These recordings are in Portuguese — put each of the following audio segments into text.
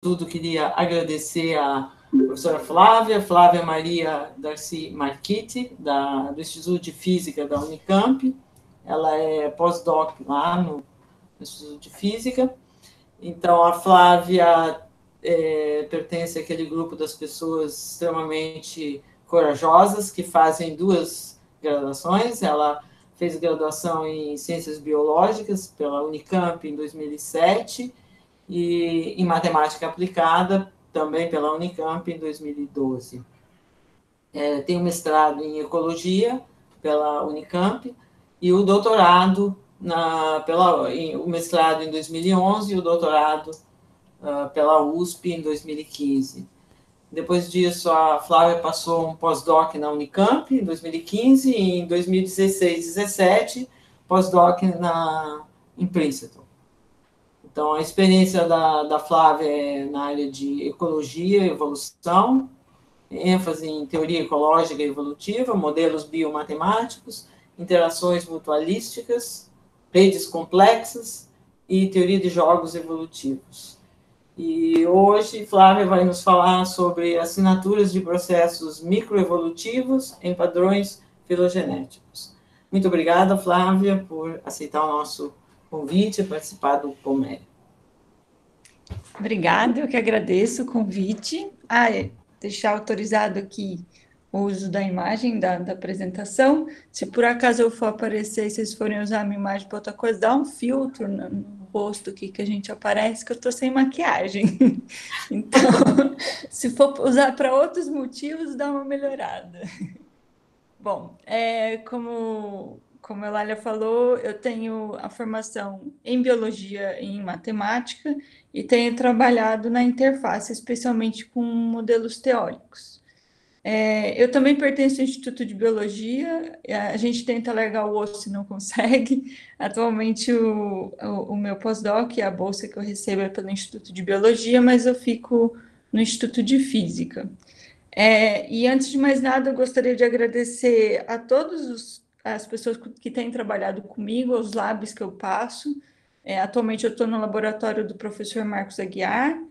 tudo, queria agradecer a professora Flávia Maria Darcy Marchitti, do Instituto de Física da Unicamp. Ela é pós-doc lá no Instituto de Física. Então, a Flávia pertence àquele grupo das pessoas extremamente corajosas que fazem 2 graduações. Ela fez graduação em Ciências Biológicas pela Unicamp em 2007 e em Matemática Aplicada também pela Unicamp em 2012. Tem um mestrado em Ecologia pela Unicamp e o doutorado, o mestrado em 2011 e o doutorado pela USP em 2015. Depois disso, a Flávia passou um pós-doc na Unicamp em 2015 e em 2016 e 2017, pós-doc em Princeton. Então, a experiência da Flávia é na área de ecologia e evolução, ênfase em teoria ecológica e evolutiva, modelos biomatemáticos, interações mutualísticas, redes complexas e teoria de jogos evolutivos. E hoje, Flávia vai nos falar sobre assinaturas de processos microevolutivos em padrões filogenéticos. Muito obrigada, Flávia, por aceitar o nosso convite e participar do POMER. Obrigada, eu que agradeço o convite. Deixar autorizado aqui o uso da imagem da apresentação. Se por acaso eu for aparecer e vocês forem usar a minha imagem para outra coisa, dá um filtro no rosto aqui que a gente aparece, que eu estou sem maquiagem. Então, se for usar para outros motivos, dá uma melhorada. Bom, como a Eulália falou, eu tenho a formação em biologia e em matemática e tenho trabalhado na interface, especialmente com modelos teóricos. Eu também pertenço ao Instituto de Biologia, a gente tenta largar o osso e não consegue. Atualmente, o meu pós-doc, a bolsa que eu recebo é pelo Instituto de Biologia, mas eu fico no Instituto de Física. E antes de mais nada, eu gostaria de agradecer a todas as pessoas que têm trabalhado comigo, aos labs que eu passo. Atualmente eu estou no laboratório do professor Marcos Aguiar,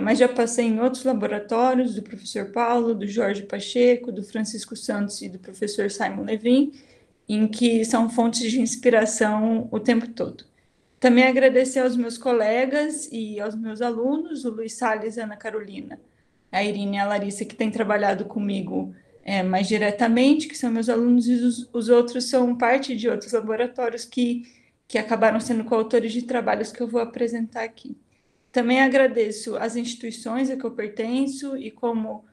mas já passei em outros laboratórios, do professor Paulo, do Jorge Pacheco, do Francisco Santos e do professor Simon Levin, em que são fontes de inspiração o tempo todo. Também agradecer aos meus colegas e aos meus alunos, o Luiz Salles e a Ana Carolina, a Irine e a Larissa, que têm trabalhado comigo mais diretamente, que são meus alunos, e os outros são parte de outros laboratórios que acabaram sendo coautores de trabalhos que eu vou apresentar aqui. Também agradeço as instituições a que eu pertenço e como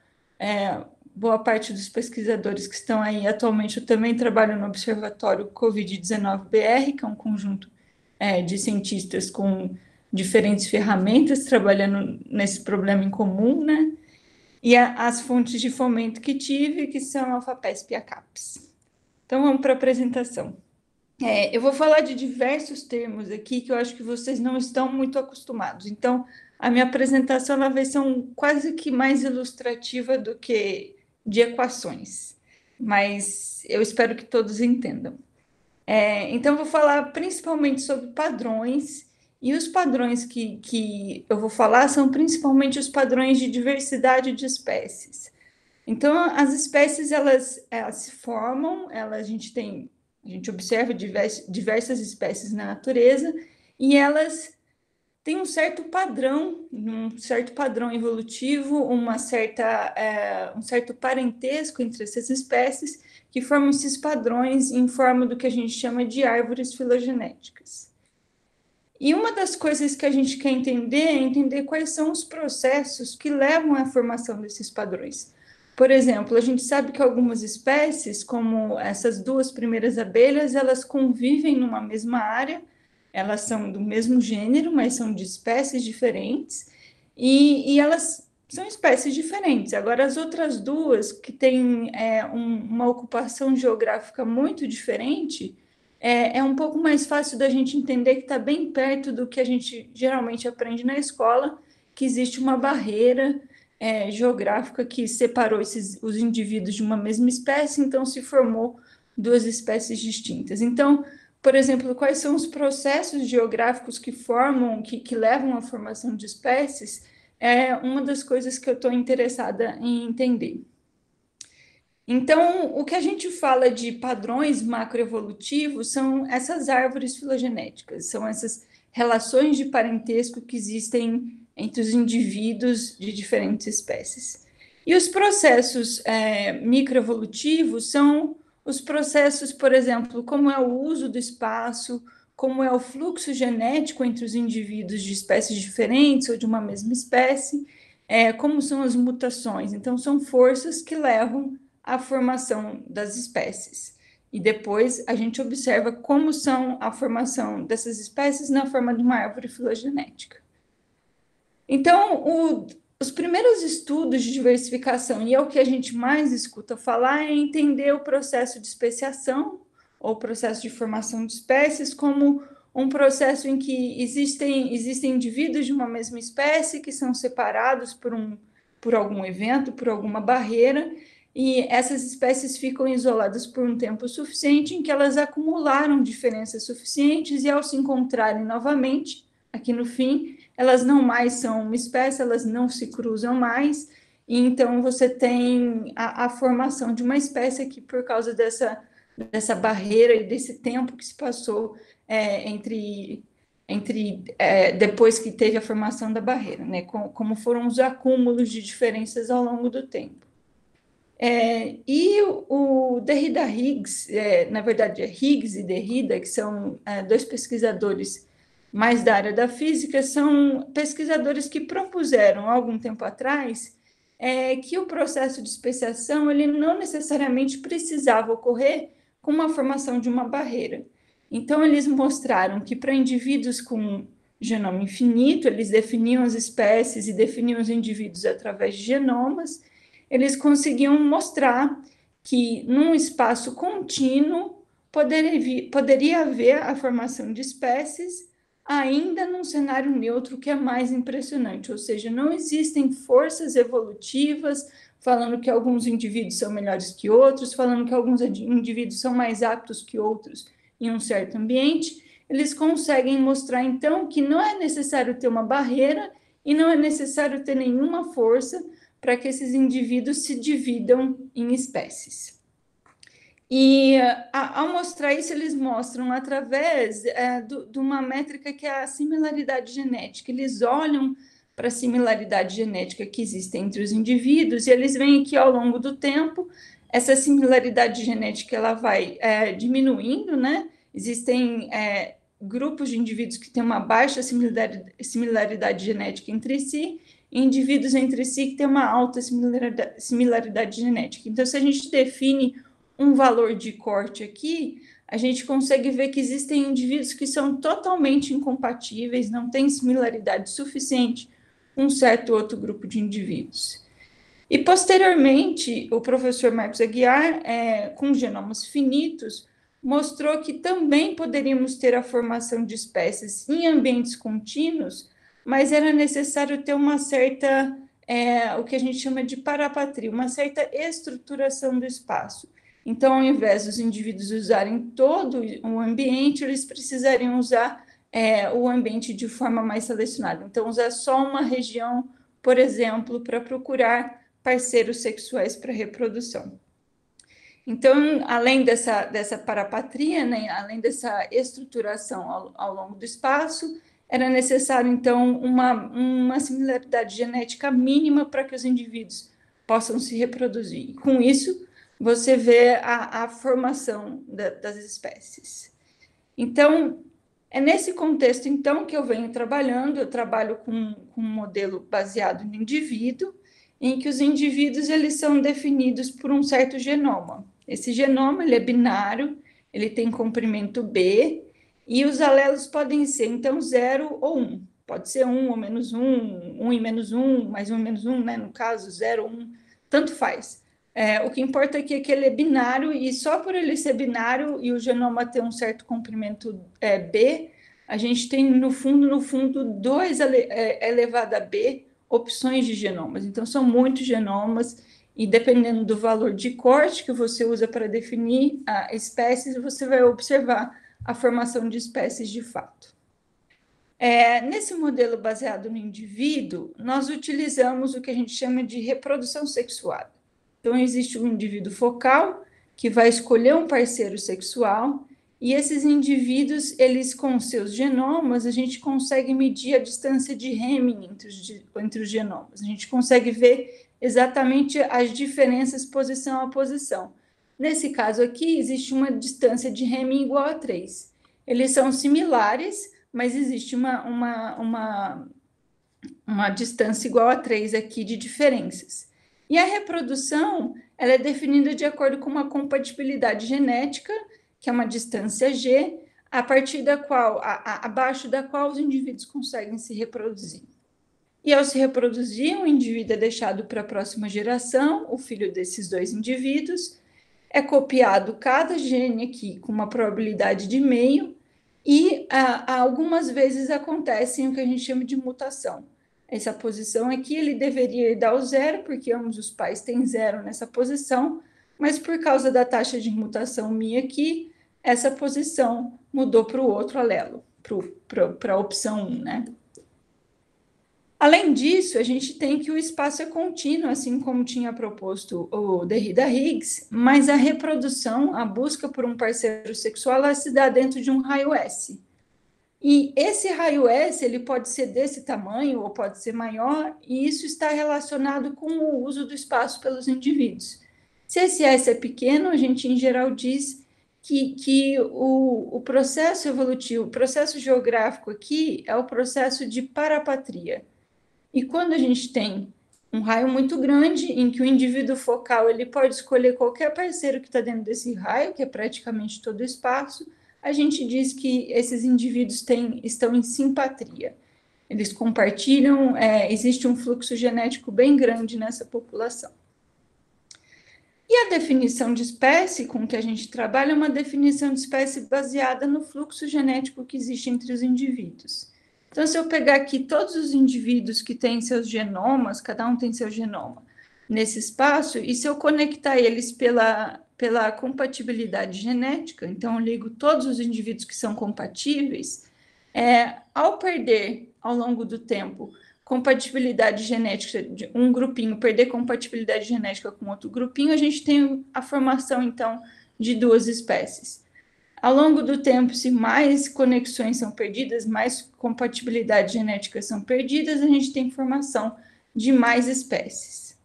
boa parte dos pesquisadores que estão aí atualmente, eu também trabalho no Observatório Covid-19-BR, que é um conjunto de cientistas com diferentes ferramentas trabalhando nesse problema em comum, né? E as fontes de fomento que tive, que são a FAPESP e a CAPES. Então, vamos para a apresentação. Eu vou falar de diversos termos aqui que eu acho que vocês não estão muito acostumados. Então, a minha apresentação vai ser quase que mais ilustrativa do que de equações, mas eu espero que todos entendam. Então, eu vou falar principalmente sobre padrões, e os padrões que eu vou falar são principalmente os padrões de diversidade de espécies. Então, as espécies, elas se formam, a gente observa diversas espécies na natureza, e elas têm um certo padrão evolutivo, um certo parentesco entre essas espécies, que formam esses padrões em forma do que a gente chama de árvores filogenéticas. E uma das coisas que a gente quer entender é entender quais são os processos que levam à formação desses padrões. Por exemplo, a gente sabe que algumas espécies, como essas 2 primeiras abelhas, elas convivem numa mesma área, elas são do mesmo gênero, mas são de espécies diferentes, e elas são espécies diferentes. Agora, as outras 2, que têm uma ocupação geográfica muito diferente, é um pouco mais fácil da gente entender que está bem perto do que a gente geralmente aprende na escola, que existe uma barreira geográfica que separou os indivíduos de uma mesma espécie, então se formou 2 espécies distintas. Então, por exemplo, quais são os processos geográficos que levam à formação de espécies? é uma das coisas que eu estou interessada em entender. Então, o que a gente fala de padrões macroevolutivos são essas árvores filogenéticas, são essas relações de parentesco que existem entre os indivíduos de diferentes espécies. E os processos microevolutivos são os processos, por exemplo, como é o uso do espaço, como é o fluxo genético entre os indivíduos de espécies diferentes ou de uma mesma espécie, como são as mutações. Então, são forças que levam à formação das espécies. E depois a gente observa como são a formação dessas espécies na forma de uma árvore filogenética. Então, os primeiros estudos de diversificação, e é o que a gente mais escuta falar, é entender o processo de especiação, ou processo de formação de espécies, como um processo em que existem indivíduos de uma mesma espécie que são separados por algum evento, por alguma barreira, e essas espécies ficam isoladas por um tempo suficiente em que elas acumularam diferenças suficientes e, ao se encontrarem novamente, aqui no fim, elas não mais são uma espécie, elas não se cruzam mais, e então você tem a formação de uma espécie que, por causa dessa barreira e desse tempo que se passou depois que teve a formação da barreira, né? Como foram os acúmulos de diferenças ao longo do tempo. E o Derrida Higgs, na verdade, Higgs e Derrida, que são dois pesquisadores mais da área da física, são pesquisadores que propuseram, há algum tempo atrás, que o processo de especiação ele não necessariamente precisava ocorrer com uma formação de uma barreira. Então, eles mostraram que para indivíduos com genoma infinito, eles definiam as espécies e definiam os indivíduos através de genomas, eles conseguiam mostrar que num espaço contínuo poderia haver a formação de espécies ainda num cenário neutro, que é mais impressionante, ou seja, não existem forças evolutivas falando que alguns indivíduos são melhores que outros, falando que alguns indivíduos são mais aptos que outros em um certo ambiente. Eles conseguem mostrar, então, que não é necessário ter uma barreira e não é necessário ter nenhuma força para que esses indivíduos se dividam em espécies. E, ao mostrar isso, eles mostram através de uma métrica que é a similaridade genética. Eles olham para a similaridade genética que existe entre os indivíduos e eles veem que, ao longo do tempo, essa similaridade genética ela vai diminuindo, né? Existem grupos de indivíduos que têm uma baixa similaridade genética entre si, e indivíduos entre si que têm uma alta similaridade genética. Então, se a gente define um valor de corte aqui, a gente consegue ver que existem indivíduos que são totalmente incompatíveis, não têm similaridade suficiente com um certo outro grupo de indivíduos. E, posteriormente, o professor Marcos Aguiar, com genomas finitos, mostrou que também poderíamos ter a formação de espécies em ambientes contínuos, mas era necessário ter uma certa, o que a gente chama de parapatria, uma certa estruturação do espaço. Então, ao invés dos indivíduos usarem todo o ambiente, eles precisariam usar o ambiente de forma mais selecionada. Então, usar só uma região, por exemplo, para procurar parceiros sexuais para reprodução. Então, além dessa parapatria, né, além dessa estruturação ao longo do espaço, era necessário, então, uma similaridade genética mínima para que os indivíduos possam se reproduzir. E, com isso, você vê a formação das espécies. Então, é nesse contexto, então, que eu venho trabalhando. Eu trabalho com um modelo baseado no indivíduo, em que os indivíduos eles são definidos por um certo genoma. Esse genoma ele é binário, ele tem comprimento B, e os alelos podem ser, então, 0 ou 1. Pode ser 1 ou menos 1, 1 e menos 1, mais 1 e menos 1, né? No caso, 0 ou 1, tanto faz. O que importa aqui é que ele é binário, e só por ele ser binário e o genoma ter um certo comprimento B, a gente tem, no fundo, 2 elevado a B opções de genomas. Então, são muitos genomas, e dependendo do valor de corte que você usa para definir a espécies, você vai observar a formação de espécies de fato. Nesse modelo baseado no indivíduo, nós utilizamos o que a gente chama de reprodução sexuada. Então, existe um indivíduo focal que vai escolher um parceiro sexual, e esses indivíduos, eles com seus genomas, a gente consegue medir a distância de Hamming entre os genomas. A gente consegue ver exatamente as diferenças posição a posição. Nesse caso aqui, existe uma distância de Hamming igual a 3. Eles são similares, mas existe uma distância igual a 3 aqui de diferenças. E a reprodução, ela é definida de acordo com uma compatibilidade genética, que é uma distância G, a partir da qual, abaixo da qual os indivíduos conseguem se reproduzir. E ao se reproduzir, um indivíduo é deixado para a próxima geração, o filho desses dois indivíduos, é copiado cada gene aqui com uma probabilidade de meio, e algumas vezes acontece o que a gente chama de mutação. Essa posição aqui, ele deveria dar o 0, porque ambos os pais têm 0 nessa posição, mas por causa da taxa de mutação aqui, essa posição mudou para o outro alelo, para a opção 1, né? Além disso, a gente tem que o espaço é contínuo, assim como tinha proposto o Derrida-Higgs, mas a reprodução, a busca por um parceiro sexual, ela se dá dentro de um raio S. E esse raio S, ele pode ser desse tamanho ou pode ser maior, e isso está relacionado com o uso do espaço pelos indivíduos. Se esse S é pequeno, a gente, em geral, diz que o processo evolutivo, o processo geográfico aqui é o processo de parapatria. E quando a gente tem um raio muito grande, em que o indivíduo focal ele pode escolher qualquer parceiro que está dentro desse raio, que é praticamente todo o espaço, a gente diz que esses indivíduos estão em simpatria. Eles compartilham, existe um fluxo genético bem grande nessa população. E a definição de espécie com que a gente trabalha é uma definição de espécie baseada no fluxo genético que existe entre os indivíduos. Então, se eu pegar aqui todos os indivíduos que têm seus genomas, cada um tem seu genoma, nesse espaço, e se eu conectar eles pela compatibilidade genética, então eu ligo todos os indivíduos que são compatíveis, ao perder, ao longo do tempo, compatibilidade genética de um grupinho, perder compatibilidade genética com outro grupinho, a gente tem a formação, então, de duas espécies. Ao longo do tempo, se mais conexões são perdidas, mais compatibilidades genéticas são perdidas, a gente tem formação de mais espécies.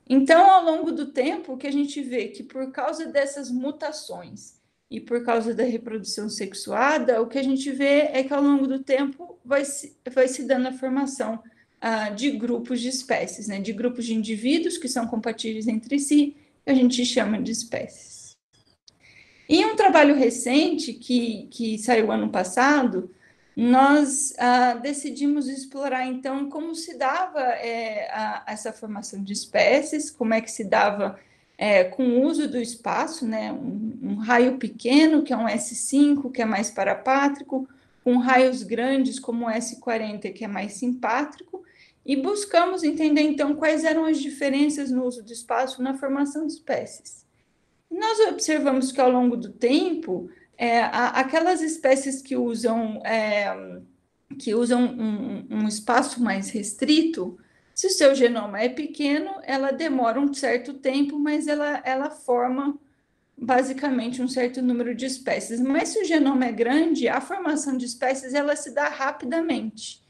Então, ao longo do tempo, o que a gente vê que por causa dessas mutações e por causa da reprodução sexuada, o que a gente vê é que ao longo do tempo vai se dando a formação de grupos de espécies, né? De grupos de indivíduos que são compatíveis entre si, que a gente chama de espécies. Em um trabalho recente que saiu ano passado, nós decidimos explorar, então, como se dava essa formação de espécies, como é que se dava com o uso do espaço, né? Um raio pequeno, que é um S5, que é mais parapátrico, com raios grandes, como o S40, que é mais simpátrico, e buscamos entender, então, quais eram as diferenças no uso do espaço na formação de espécies. Nós observamos que, ao longo do tempo, aquelas espécies que usam um espaço mais restrito, se o seu genoma é pequeno, ela demora um certo tempo, mas ela forma, basicamente, um certo número de espécies. Mas se o genoma é grande, a formação de espécies ela se dá rapidamente.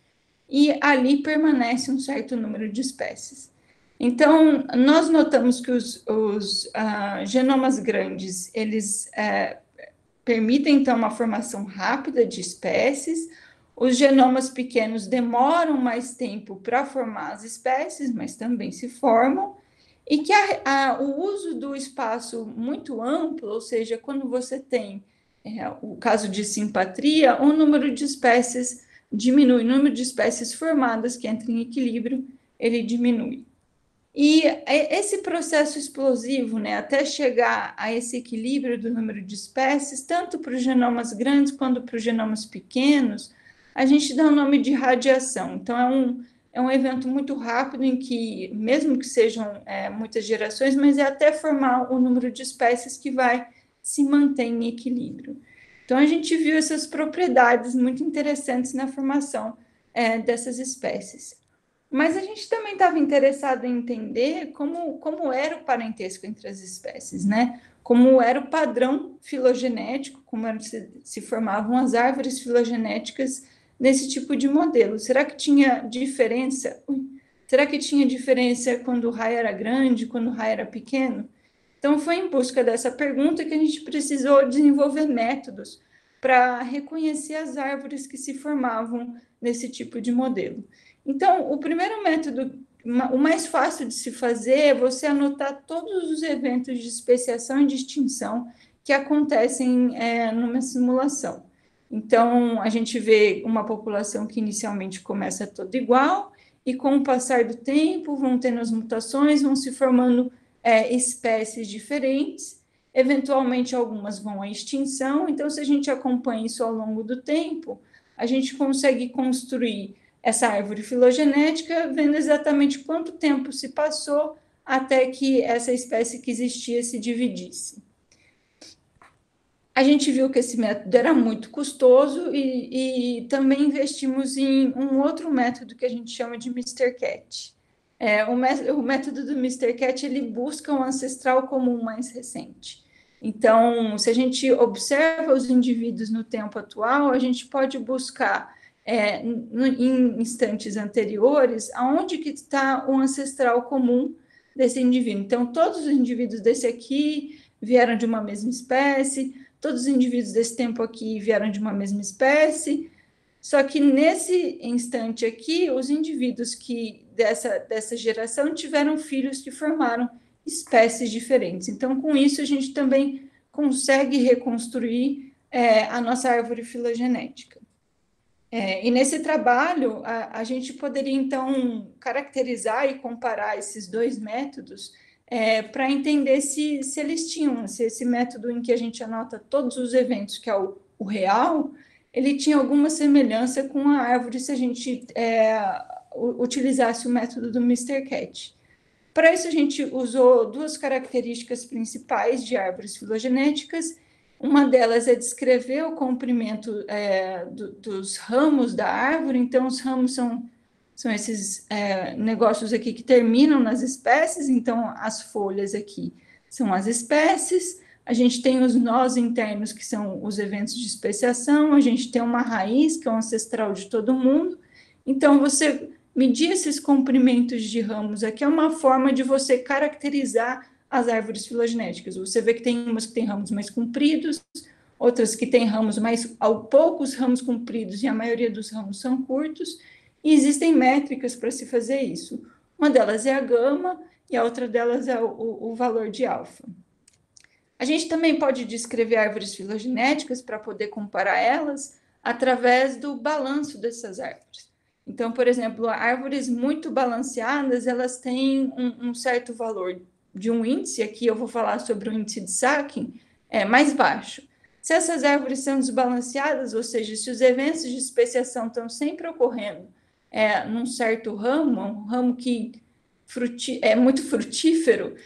E ali permanece um certo número de espécies. Então, nós notamos que os genomas grandes, eles permitem, então, uma formação rápida de espécies. Os genomas pequenos demoram mais tempo para formar as espécies, mas também se formam. E que o uso do espaço muito amplo, ou seja, quando você tem o caso de simpatria, o número de espécies diminui, o número de espécies formadas que entram em equilíbrio, ele diminui. E esse processo explosivo, né, até chegar a esse equilíbrio do número de espécies, tanto para os genomas grandes quanto para os genomas pequenos, a gente dá o nome de radiação. Então, é um evento muito rápido em que, mesmo que sejam muitas gerações, mas é até formar o número de espécies que vai se manter em equilíbrio. Então, a gente viu essas propriedades muito interessantes na formação dessas espécies. Mas a gente também estava interessado em entender como era o parentesco entre as espécies, né? Como era o padrão filogenético, como se formavam as árvores filogenéticas nesse tipo de modelo. Será que tinha diferença? Será que tinha diferença quando o raio era grande, quando o raio era pequeno? Então, foi em busca dessa pergunta que a gente precisou desenvolver métodos para reconhecer as árvores que se formavam nesse tipo de modelo. Então, o primeiro método, o mais fácil de se fazer, é você anotar todos os eventos de especiação e de extinção que acontecem numa simulação. Então, a gente vê uma população que inicialmente começa toda igual, e com o passar do tempo vão tendo as mutações, vão se formando espécies diferentes, eventualmente algumas vão à extinção. Então, se a gente acompanha isso ao longo do tempo, a gente consegue construir essa árvore filogenética, vendo exatamente quanto tempo se passou até que essa espécie que existia se dividisse. A gente viu que esse método era muito custoso e também investimos em um outro método que a gente chama de Mr. Cat. O método do Mr. Cat, ele busca um ancestral comum mais recente. Então, se a gente observa os indivíduos no tempo atual, a gente pode buscar em instantes anteriores aonde que está o ancestral comum desse indivíduo. Então, todos os indivíduos desse aqui vieram de uma mesma espécie, todos os indivíduos desse tempo aqui vieram de uma mesma espécie, só que nesse instante aqui, os indivíduos que dessa geração tiveram filhos que formaram espécies diferentes. Então, com isso, a gente também consegue reconstruir a nossa árvore filogenética. E nesse trabalho, a gente poderia, então, caracterizar e comparar esses dois métodos para entender se eles tinham, se esse método em que a gente anota todos os eventos, que é o real, ele tinha alguma semelhança com a árvore se a gente utilizasse o método do Mr. Cat. Para isso, a gente usou duas características principais de árvores filogenéticas. Uma delas é descrever o comprimento dos ramos da árvore. Então, os ramos são esses negócios aqui que terminam nas espécies. Então, as folhas aqui são as espécies. A gente tem os nós internos, que são os eventos de especiação. A gente tem uma raiz, que é o ancestral de todo mundo. Então, você medir esses comprimentos de ramos aqui é uma forma de você caracterizar as árvores filogenéticas. Você vê que tem umas que têm ramos mais compridos, outras que têm ramos mais, poucos ramos compridos, e a maioria dos ramos são curtos, e existem métricas para se fazer isso. Uma delas é a gama, e a outra delas é o valor de alfa. A gente também pode descrever árvores filogenéticas para poder comparar elas através do balanço dessas árvores. Então, por exemplo, árvores muito balanceadas, elas têm um certo valor de um índice, aqui eu vou falar sobre o índice de Sacking, mais baixo. Se essas árvores são desbalanceadas, ou seja, se os eventos de especiação estão sempre ocorrendo num certo ramo, um ramo que é muito frutífero,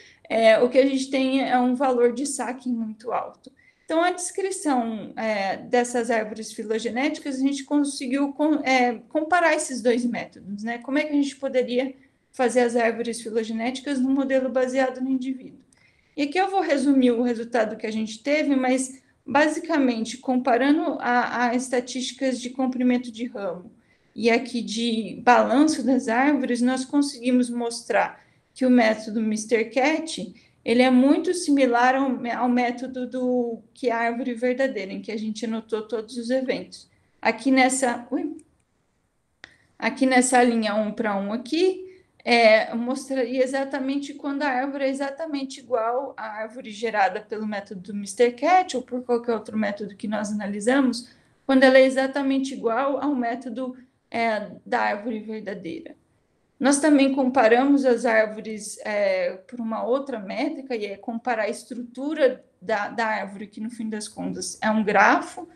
o que a gente tem é um valor de Sacking muito alto. Então, a descrição dessas árvores filogenéticas, a gente conseguiu comparar esses dois métodos, né? Como é que a gente poderia fazer as árvores filogenéticas num modelo baseado no indivíduo? E aqui eu vou resumir o resultado que a gente teve, mas, basicamente, comparando as estatísticas de comprimento de ramo e aqui de balanço das árvores, nós conseguimos mostrar que o método Mr. Cat ele é muito similar ao método que é a árvore verdadeira, em que a gente anotou todos os eventos. Aqui nessa linha 1 para 1 aqui, mostraria exatamente quando a árvore é exatamente igual à árvore gerada pelo método do Mr. Cat ou por qualquer outro método que nós analisamos, quando ela é exatamente igual ao método da árvore verdadeira. Nós também comparamos as árvores por uma outra métrica, e é comparar a estrutura da árvore, que no fim das contas é um grafo,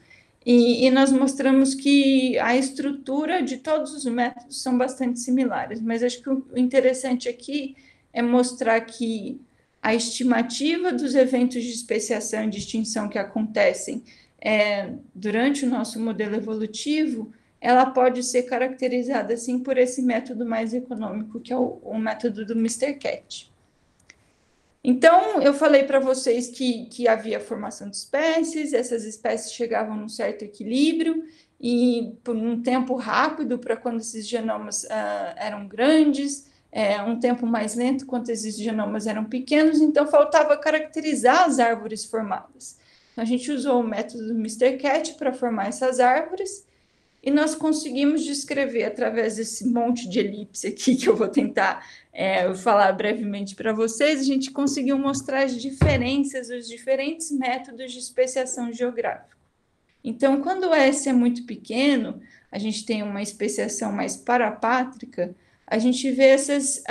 e nós mostramos que a estrutura de todos os métodos são bastante similares, mas acho que o interessante aqui é mostrar que a estimativa dos eventos de especiação e de extinção que acontecem durante o nosso modelo evolutivo, ela pode ser caracterizada, assim, por esse método mais econômico, que é o método do Mr. Cat. Então, eu falei para vocês que havia formação de espécies, essas espécies chegavam num certo equilíbrio, e por um tempo rápido, para quando esses genomas eram grandes, um tempo mais lento, quando esses genomas eram pequenos, então faltava caracterizar as árvores formadas. Então, a gente usou o método do Mr. Cat para formar essas árvores, e nós conseguimos descrever, através desse monte de elipse aqui, que eu vou tentar falar brevemente para vocês, a gente conseguiu mostrar as diferenças, os diferentes métodos de especiação geográfica. Então, quando o S é muito pequeno, a gente tem uma especiação mais parapátrica, a gente vê essas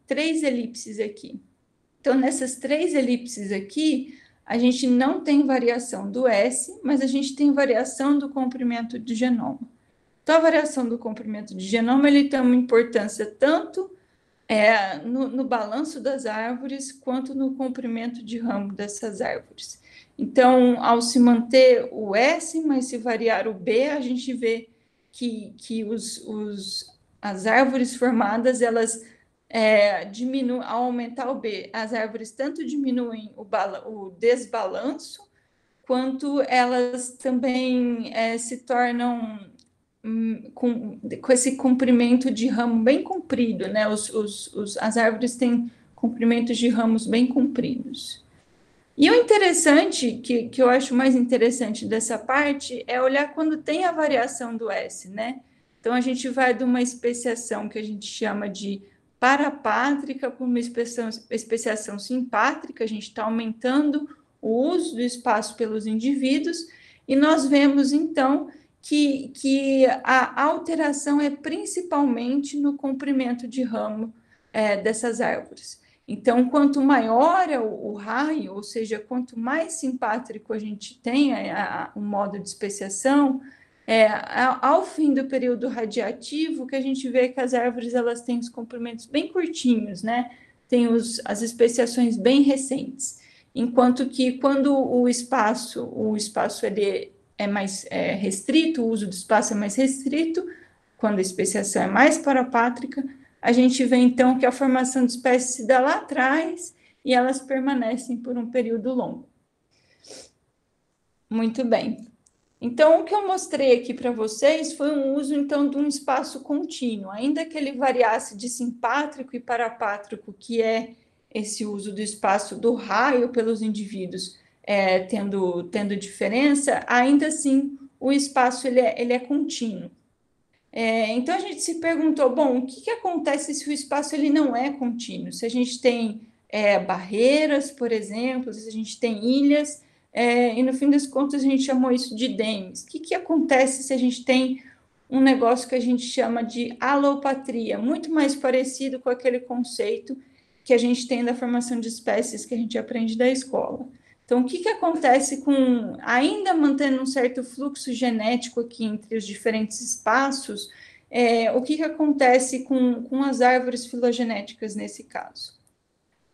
3 elipses aqui. Então, nessas 3 elipses aqui, a gente não tem variação do S, mas a gente tem variação do comprimento de genoma. Então, a variação do comprimento de genoma ele tem uma importância tanto no balanço das árvores, quanto no comprimento de ramo dessas árvores. Então, ao se manter o S, mas se variar o B, a gente vê que as árvores formadas, elas diminuem, ao aumentar o B, as árvores tanto diminuem o desbalanço, quanto elas também se tornam com esse comprimento de ramo bem comprido, né? As árvores têm comprimentos de ramos bem compridos. E o interessante, que eu acho mais interessante dessa parte, é olhar quando tem a variação do S, né? Então, a gente vai de uma especiação que a gente chama de parapátrica para uma especiação simpátrica, a gente está aumentando o uso do espaço pelos indivíduos, e nós vemos, então, que a alteração é principalmente no comprimento de ramo dessas árvores. Então, quanto maior é o raio, ou seja, quanto mais simpátrico a gente tem o modo de especiação, ao fim do período radiativo, que a gente vê que as árvores elas têm os comprimentos bem curtinhos, né? Tem as especiações bem recentes. Enquanto que quando o espaço ele é mais restrito, o uso do espaço é mais restrito, quando a especiação é mais parapátrica, a gente vê, então, que a formação de espécies se dá lá atrás e elas permanecem por um período longo. Muito bem. Então, o que eu mostrei aqui para vocês foi um uso, então, de um espaço contínuo. Ainda que ele variasse de simpátrico e parapátrico, que é esse uso do espaço do raio pelos indivíduos, tendo diferença, ainda assim, o espaço ele é contínuo. Então, a gente se perguntou, bom, o que acontece se o espaço ele não é contínuo? Se a gente tem barreiras, por exemplo, se a gente tem ilhas, e no fim das contas a gente chamou isso de DEMS. O que acontece se a gente tem um negócio que a gente chama de alopatria, muito mais parecido com aquele conceito que a gente tem da formação de espécies que a gente aprende da escola. Então, o que acontece com, ainda mantendo um certo fluxo genético aqui entre os diferentes espaços, o que acontece com as árvores filogenéticas nesse caso?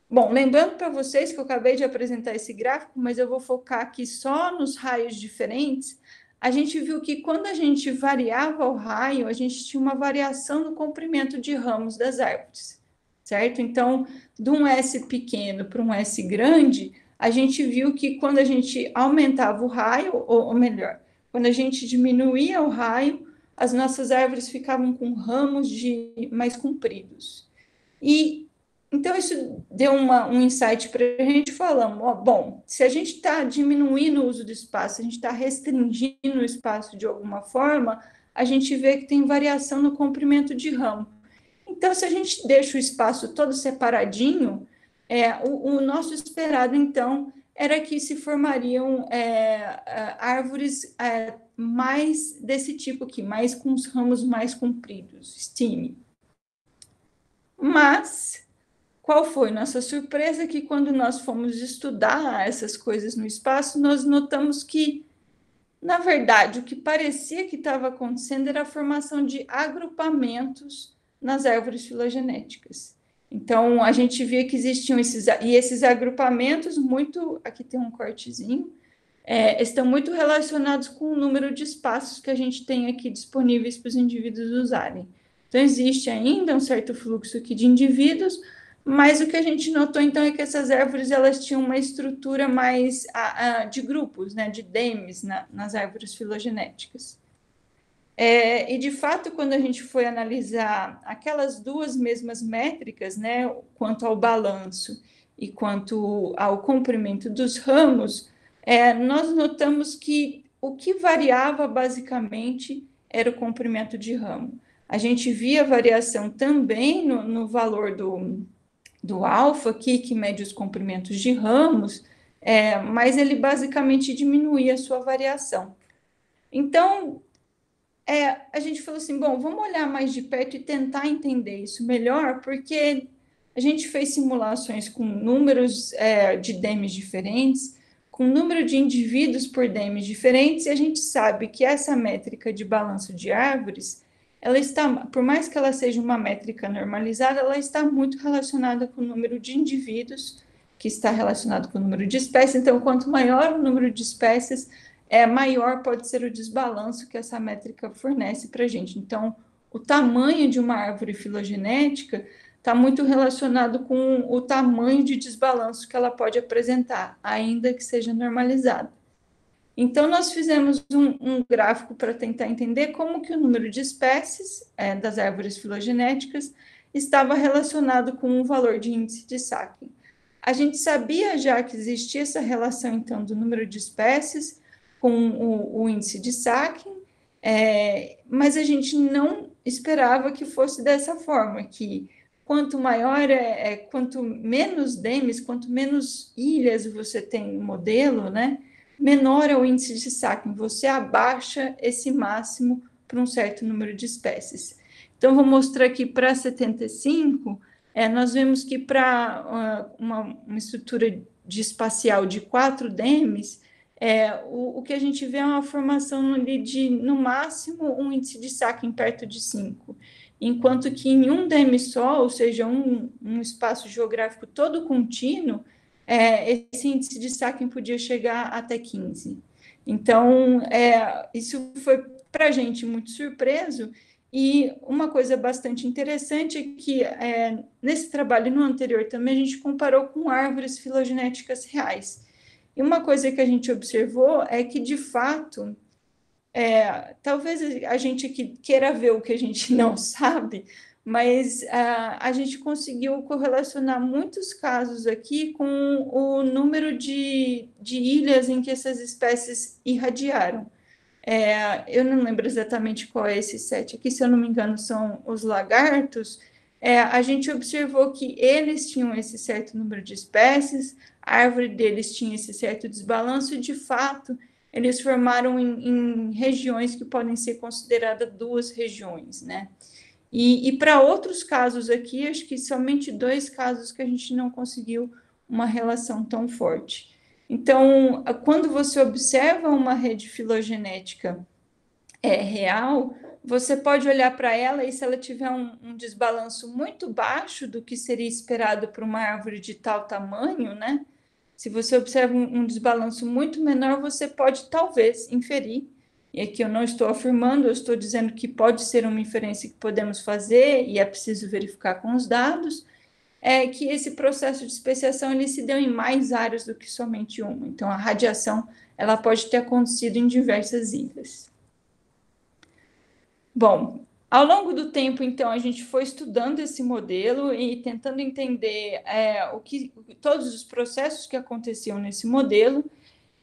Bom, lembrando para vocês que eu acabei de apresentar esse gráfico, mas eu vou focar aqui só nos raios diferentes. A gente viu que quando a gente variava o raio, a gente tinha uma variação no comprimento de ramos das árvores, certo? Então, de um S pequeno para um S grande, a gente viu que quando a gente aumentava o raio, ou melhor, quando a gente diminuía o raio, as nossas árvores ficavam com ramos mais compridos. E então isso deu um insight para a gente, falando, bom, se a gente está diminuindo o uso do espaço, a gente está restringindo o espaço de alguma forma, a gente vê que tem variação no comprimento de ramo. Então, se a gente deixa o espaço todo separadinho, o nosso esperado, então, era que se formariam árvores mais desse tipo aqui, mais com os ramos mais compridos, stime. Mas, qual foi nossa surpresa? Que quando nós fomos estudar essas coisas no espaço, nós notamos que, na verdade, o que parecia que estava acontecendo era a formação de agrupamentos nas árvores filogenéticas. Então, a gente via que existiam esses agrupamentos, aqui tem um cortezinho, estão muito relacionados com o número de espaços que a gente tem aqui disponíveis para os indivíduos usarem. Então, existe ainda um certo fluxo aqui de indivíduos, mas o que a gente notou, então, é que essas árvores elas tinham uma estrutura mais de grupos, né, de demes nas árvores filogenéticas. E, de fato, quando a gente foi analisar aquelas duas mesmas métricas, né, quanto ao balanço e quanto ao comprimento dos ramos, nós notamos que o que variava basicamente era o comprimento de ramo. A gente via variação também no valor do alfa aqui, que mede os comprimentos de ramos, mas ele basicamente diminuía a sua variação. Então, a gente falou assim, bom, vamos olhar mais de perto e tentar entender isso melhor, porque a gente fez simulações com números de DEMs diferentes, com número de indivíduos por DEMs diferentes, e a gente sabe que essa métrica de balanço de árvores, ela está, por mais que ela seja uma métrica normalizada, ela está muito relacionada com o número de indivíduos, que está relacionado com o número de espécies. Então, quanto maior o número de espécies, maior pode ser o desbalanço que essa métrica fornece para a gente. Então, o tamanho de uma árvore filogenética está muito relacionado com o tamanho de desbalanço que ela pode apresentar, ainda que seja normalizada. Então, nós fizemos um gráfico para tentar entender como que o número de espécies das árvores filogenéticas estava relacionado com o valor de índice de Sacking. A gente sabia já que existia essa relação, então, do número de espécies com o índice de Sacking, mas a gente não esperava que fosse dessa forma, que quanto maior quanto menos DEMs, quanto menos ilhas você tem no modelo, né, menor é o índice de Sacking, você abaixa esse máximo para um certo número de espécies. Então, vou mostrar aqui para 75, nós vemos que para uma estrutura de espacial de 4 DEMs, o que a gente vê é uma formação ali de, no máximo, um índice de Sacking perto de 5, enquanto que em um DEM só, ou seja, um espaço geográfico todo contínuo, esse índice de Sacking podia chegar até 15. Então, isso foi para a gente muito surpreso, e uma coisa bastante interessante é que nesse trabalho e no anterior também a gente comparou com árvores filogenéticas reais. E uma coisa que a gente observou é que, de fato, talvez a gente aqui queira ver o que a gente não sabe, mas a gente conseguiu correlacionar muitos casos aqui com o número de ilhas em que essas espécies irradiaram. Eu não lembro exatamente qual é esse set aqui, se eu não me engano, são os lagartos. A gente observou que eles tinham esse certo número de espécies, a árvore deles tinha esse certo desbalanço, e de fato eles formaram em regiões que podem ser consideradas 2 regiões, né? E para outros casos aqui, acho que somente 2 casos que a gente não conseguiu uma relação tão forte. Então, quando você observa uma rede filogenética real, você pode olhar para ela e, se ela tiver um desbalanço muito baixo do que seria esperado para uma árvore de tal tamanho, né? Se você observa um desbalanço muito menor, você pode talvez inferir, e aqui eu não estou afirmando, eu estou dizendo que pode ser uma inferência que podemos fazer, e é preciso verificar com os dados, que esse processo de especiação ele se deu em mais áreas do que somente uma. Então, a radiação ela pode ter acontecido em diversas ilhas. Bom, ao longo do tempo, então, a gente foi estudando esse modelo e tentando entender todos os processos que aconteciam nesse modelo,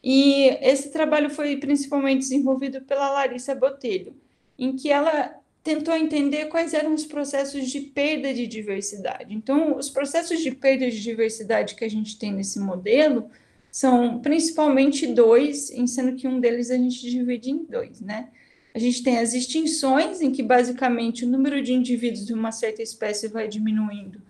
e esse trabalho foi principalmente desenvolvido pela Larissa Botelho, em que ela tentou entender quais eram os processos de perda de diversidade. Então, os processos de perda de diversidade que a gente tem nesse modelo são principalmente 2, sendo que um deles a gente divide em 2, né? A gente tem as extinções, em que basicamente o número de indivíduos de uma certa espécie vai diminuindo,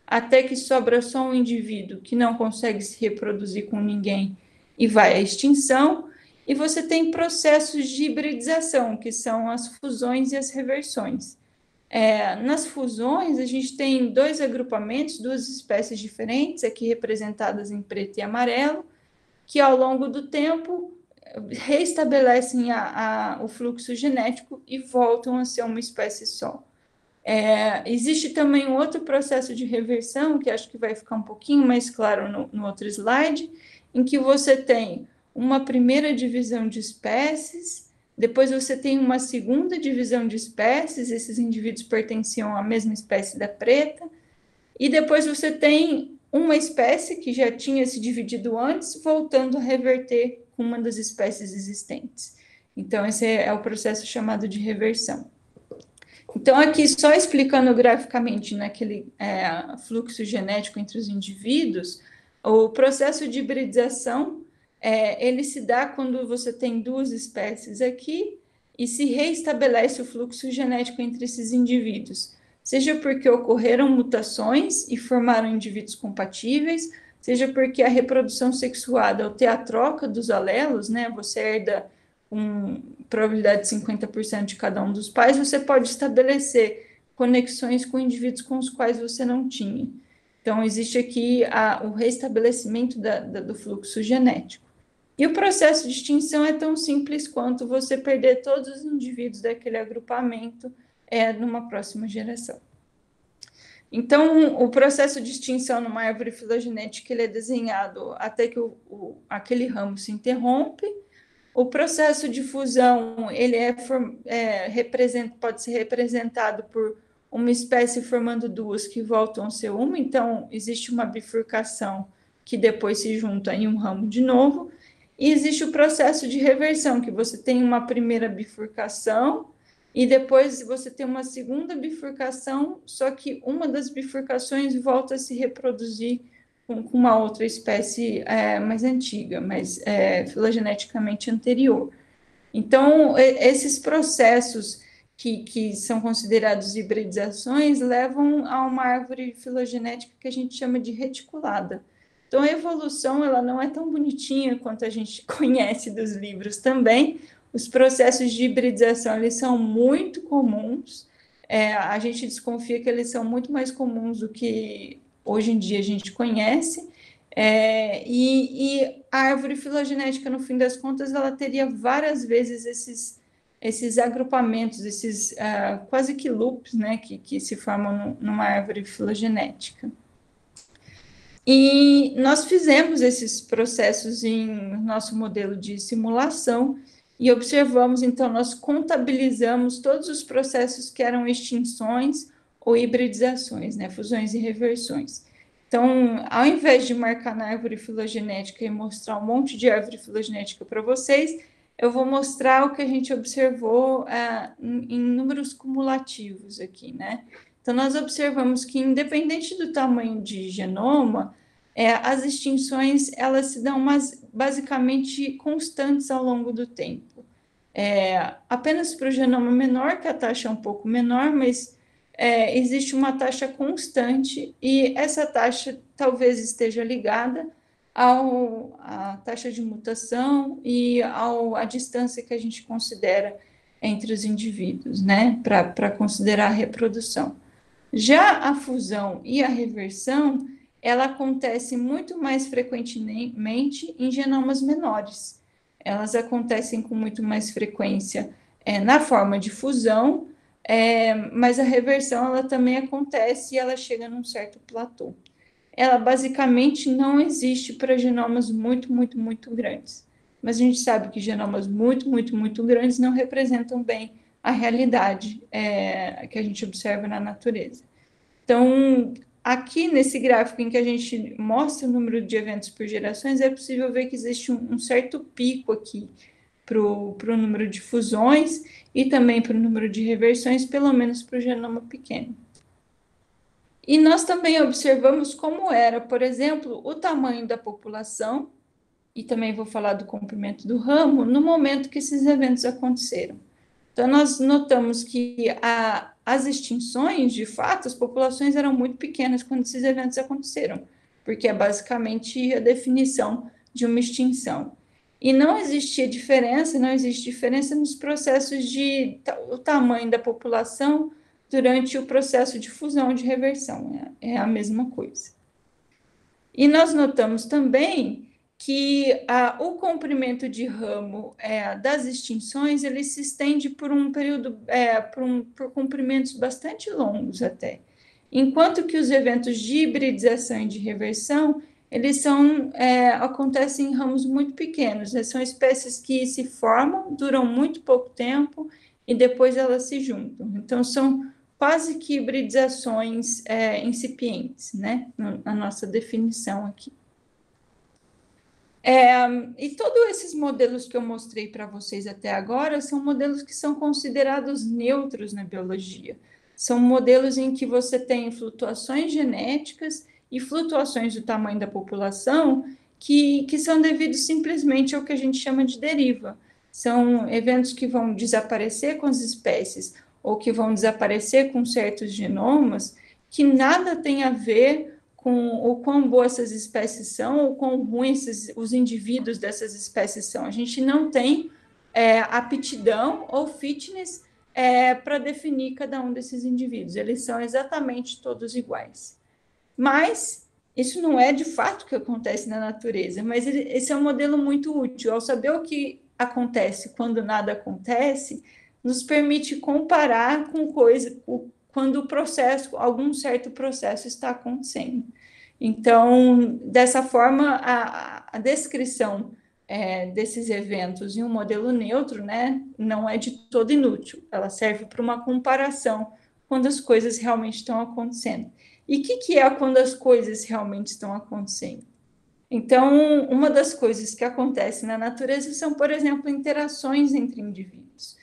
até que sobra só um indivíduo que não consegue se reproduzir com ninguém e vai à extinção. E você tem processos de hibridização, que são as fusões e as reversões. Nas fusões, a gente tem 2 agrupamentos, 2 espécies diferentes, aqui representadas em preto e amarelo, que ao longo do tempo reestabelecem o fluxo genético e voltam a ser uma espécie só. Existe também um outro processo de reversão, que acho que vai ficar um pouquinho mais claro no outro slide, em que você tem uma primeira divisão de espécies, depois você tem uma segunda divisão de espécies, esses indivíduos pertenciam à mesma espécie da preta, e depois você tem uma espécie que já tinha se dividido antes, voltando a reverter com uma das espécies existentes. Então, esse é o processo chamado de reversão. Então, aqui, só explicando graficamente naquele fluxo genético entre os indivíduos, o processo de hibridização, ele se dá quando você tem duas espécies aqui e se reestabelece o fluxo genético entre esses indivíduos, seja porque ocorreram mutações e formaram indivíduos compatíveis, seja porque a reprodução sexuada, ao ter a troca dos alelos, né, você herda com probabilidade de 50% de cada um dos pais, você pode estabelecer conexões com indivíduos com os quais você não tinha. Então, existe aqui o restabelecimento do fluxo genético. E o processo de extinção é tão simples quanto você perder todos os indivíduos daquele agrupamento numa próxima geração. Então, o processo de extinção numa árvore filogenética ele é desenhado até que aquele ramo se interrompe. O processo de fusão ele pode ser representado por uma espécie formando duas que voltam a ser uma, então existe uma bifurcação que depois se junta em um ramo de novo, e existe o processo de reversão, que você tem uma primeira bifurcação, e depois você tem uma segunda bifurcação, só que uma das bifurcações volta a se reproduzir com uma outra espécie mais antiga, mais filogeneticamente anterior. Então, esses processos que são considerados hibridizações levam a uma árvore filogenética que a gente chama de reticulada. Então, a evolução ela não é tão bonitinha quanto a gente conhece dos livros também. Os processos de hibridização eles são muito comuns. A gente desconfia que eles são muito mais comuns do que hoje em dia a gente conhece, e a árvore filogenética, no fim das contas, ela teria várias vezes esses agrupamentos, esses quase que loops, né, que se formam numa árvore filogenética. E nós fizemos esses processos em nosso modelo de simulação e observamos, então, nós contabilizamos todos os processos que eram extinções ou hibridizações, né, fusões e reversões. Então, ao invés de marcar na árvore filogenética e mostrar um monte de árvore filogenética para vocês, eu vou mostrar o que a gente observou em números cumulativos aqui, né? Então, nós observamos que, independente do tamanho de genoma, as extinções, elas se dão basicamente constantes ao longo do tempo. Apenas para o genoma menor, que a taxa é um pouco menor, mas existe uma taxa constante e essa taxa talvez esteja ligada à taxa de mutação e à distância que a gente considera entre os indivíduos, né, para considerar a reprodução. Já a fusão e a reversão, ela acontece muito mais frequentemente em genomas menores. Elas acontecem com muito mais frequência na forma de fusão, mas a reversão ela também acontece e ela chega num certo platô. Ela basicamente não existe para genomas muito, muito, muito grandes. Mas a gente sabe que genomas muito, muito, muito grandes não representam bem a realidade que a gente observa na natureza. Então, aqui nesse gráfico em que a gente mostra o número de eventos por gerações, é possível ver que existe um certo pico aqui para o número de fusões e também para o número de reversões, pelo menos para o genoma pequeno. E nós também observamos como era, por exemplo, o tamanho da população, e também vou falar do comprimento do ramo, no momento que esses eventos aconteceram. Então, nós notamos que as extinções, de fato, as populações eram muito pequenas quando esses eventos aconteceram, porque é basicamente a definição de uma extinção. E não existia diferença, não existe diferença nos processos de o tamanho da população durante o processo de fusão ou de reversão, é a mesma coisa. E nós notamos também que o comprimento de ramo das extinções ele se estende por um período, por comprimentos bastante longos até, enquanto que os eventos de hibridização e de reversão eles acontecem em ramos muito pequenos, né? São espécies que se formam, duram muito pouco tempo e depois elas se juntam. Então, são quase que hibridizações incipientes, né? Na nossa definição aqui. E todos esses modelos que eu mostrei para vocês até agora são modelos que são considerados neutros na biologia. São modelos em que você tem flutuações genéticas e flutuações do tamanho da população que são devidos simplesmente ao que a gente chama de deriva. São eventos que vão desaparecer com as espécies ou que vão desaparecer com certos genomas que nada tem a ver com o quão boas essas espécies são ou quão ruins os indivíduos dessas espécies são. A gente não tem aptidão ou fitness para definir cada um desses indivíduos. Eles são exatamente todos iguais. Mas isso não é de fato o que acontece na natureza, mas esse é um modelo muito útil. Ao saber o que acontece quando nada acontece, nos permite comparar com quando o processo, algum certo processo está acontecendo. Então, dessa forma, a descrição desses eventos em um modelo neutro, né, não é de todo inútil. Ela serve para uma comparação quando as coisas realmente estão acontecendo. E o que é quando as coisas realmente estão acontecendo? Então, uma das coisas que acontece na natureza são, por exemplo, interações entre indivíduos.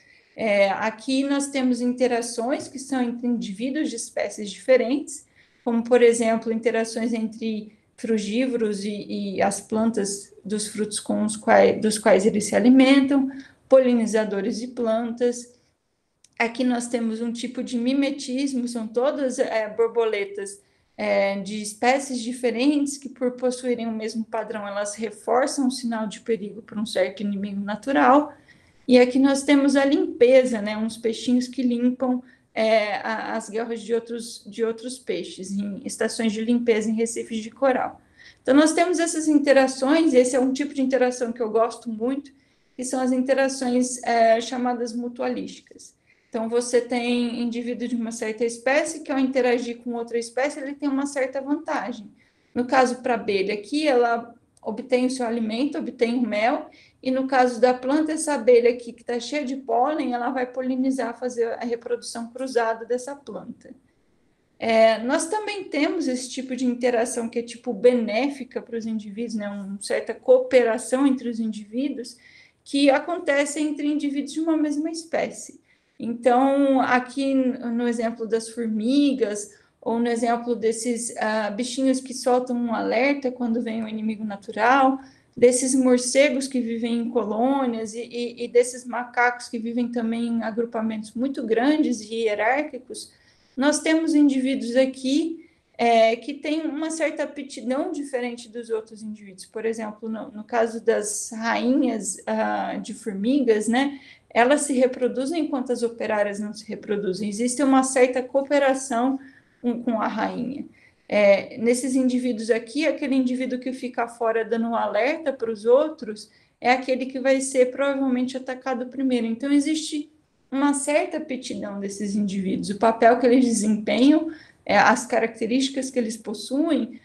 Aqui nós temos interações que são entre indivíduos de espécies diferentes, como, por exemplo, interações entre frugívoros e as plantas dos frutos dos quais eles se alimentam, polinizadores de plantas. Aqui nós temos um tipo de mimetismo, são todas borboletas de espécies diferentes que, por possuírem o mesmo padrão, elas reforçam o sinal de perigo para um certo inimigo natural. E aqui nós temos a limpeza, né? Uns peixinhos que limpam as guerras de outros peixes, em estações de limpeza em recifes de coral. Então, nós temos essas interações, esse é um tipo de interação que eu gosto muito, que são as interações chamadas mutualísticas. Então, você tem indivíduo de uma certa espécie que, ao interagir com outra espécie, ele tem uma certa vantagem. No caso, para a abelha aqui, ela obtém o seu alimento, obtém o mel, e no caso da planta, essa abelha aqui, que está cheia de pólen, ela vai polinizar, fazer a reprodução cruzada dessa planta. Nós também temos esse tipo de interação que é tipo benéfica para os indivíduos, né? Uma certa cooperação entre os indivíduos que acontece entre indivíduos de uma mesma espécie. Então, aqui no exemplo das formigas, ou no exemplo desses bichinhos que soltam um alerta quando vem um inimigo natural, desses morcegos que vivem em colônias e desses macacos que vivem também em agrupamentos muito grandes e hierárquicos, nós temos indivíduos aqui que têm uma certa aptidão diferente dos outros indivíduos. Por exemplo, no caso das rainhas de formigas, né, elas se reproduzem enquanto as operárias não se reproduzem. Existe uma certa cooperação com a rainha. Nesses indivíduos aqui, aquele indivíduo que fica fora dando um alerta para os outros é aquele que vai ser provavelmente atacado primeiro. Então, existe uma certa aptidão desses indivíduos. O papel que eles desempenham, as características que eles possuem,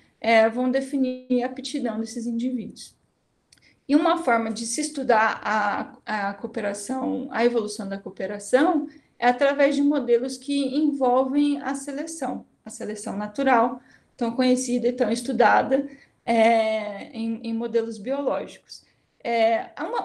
vão definir a aptidão desses indivíduos. E uma forma de se estudar a cooperação, a evolução da cooperação, é através de modelos que envolvem a seleção natural, tão conhecida e tão estudada em modelos biológicos.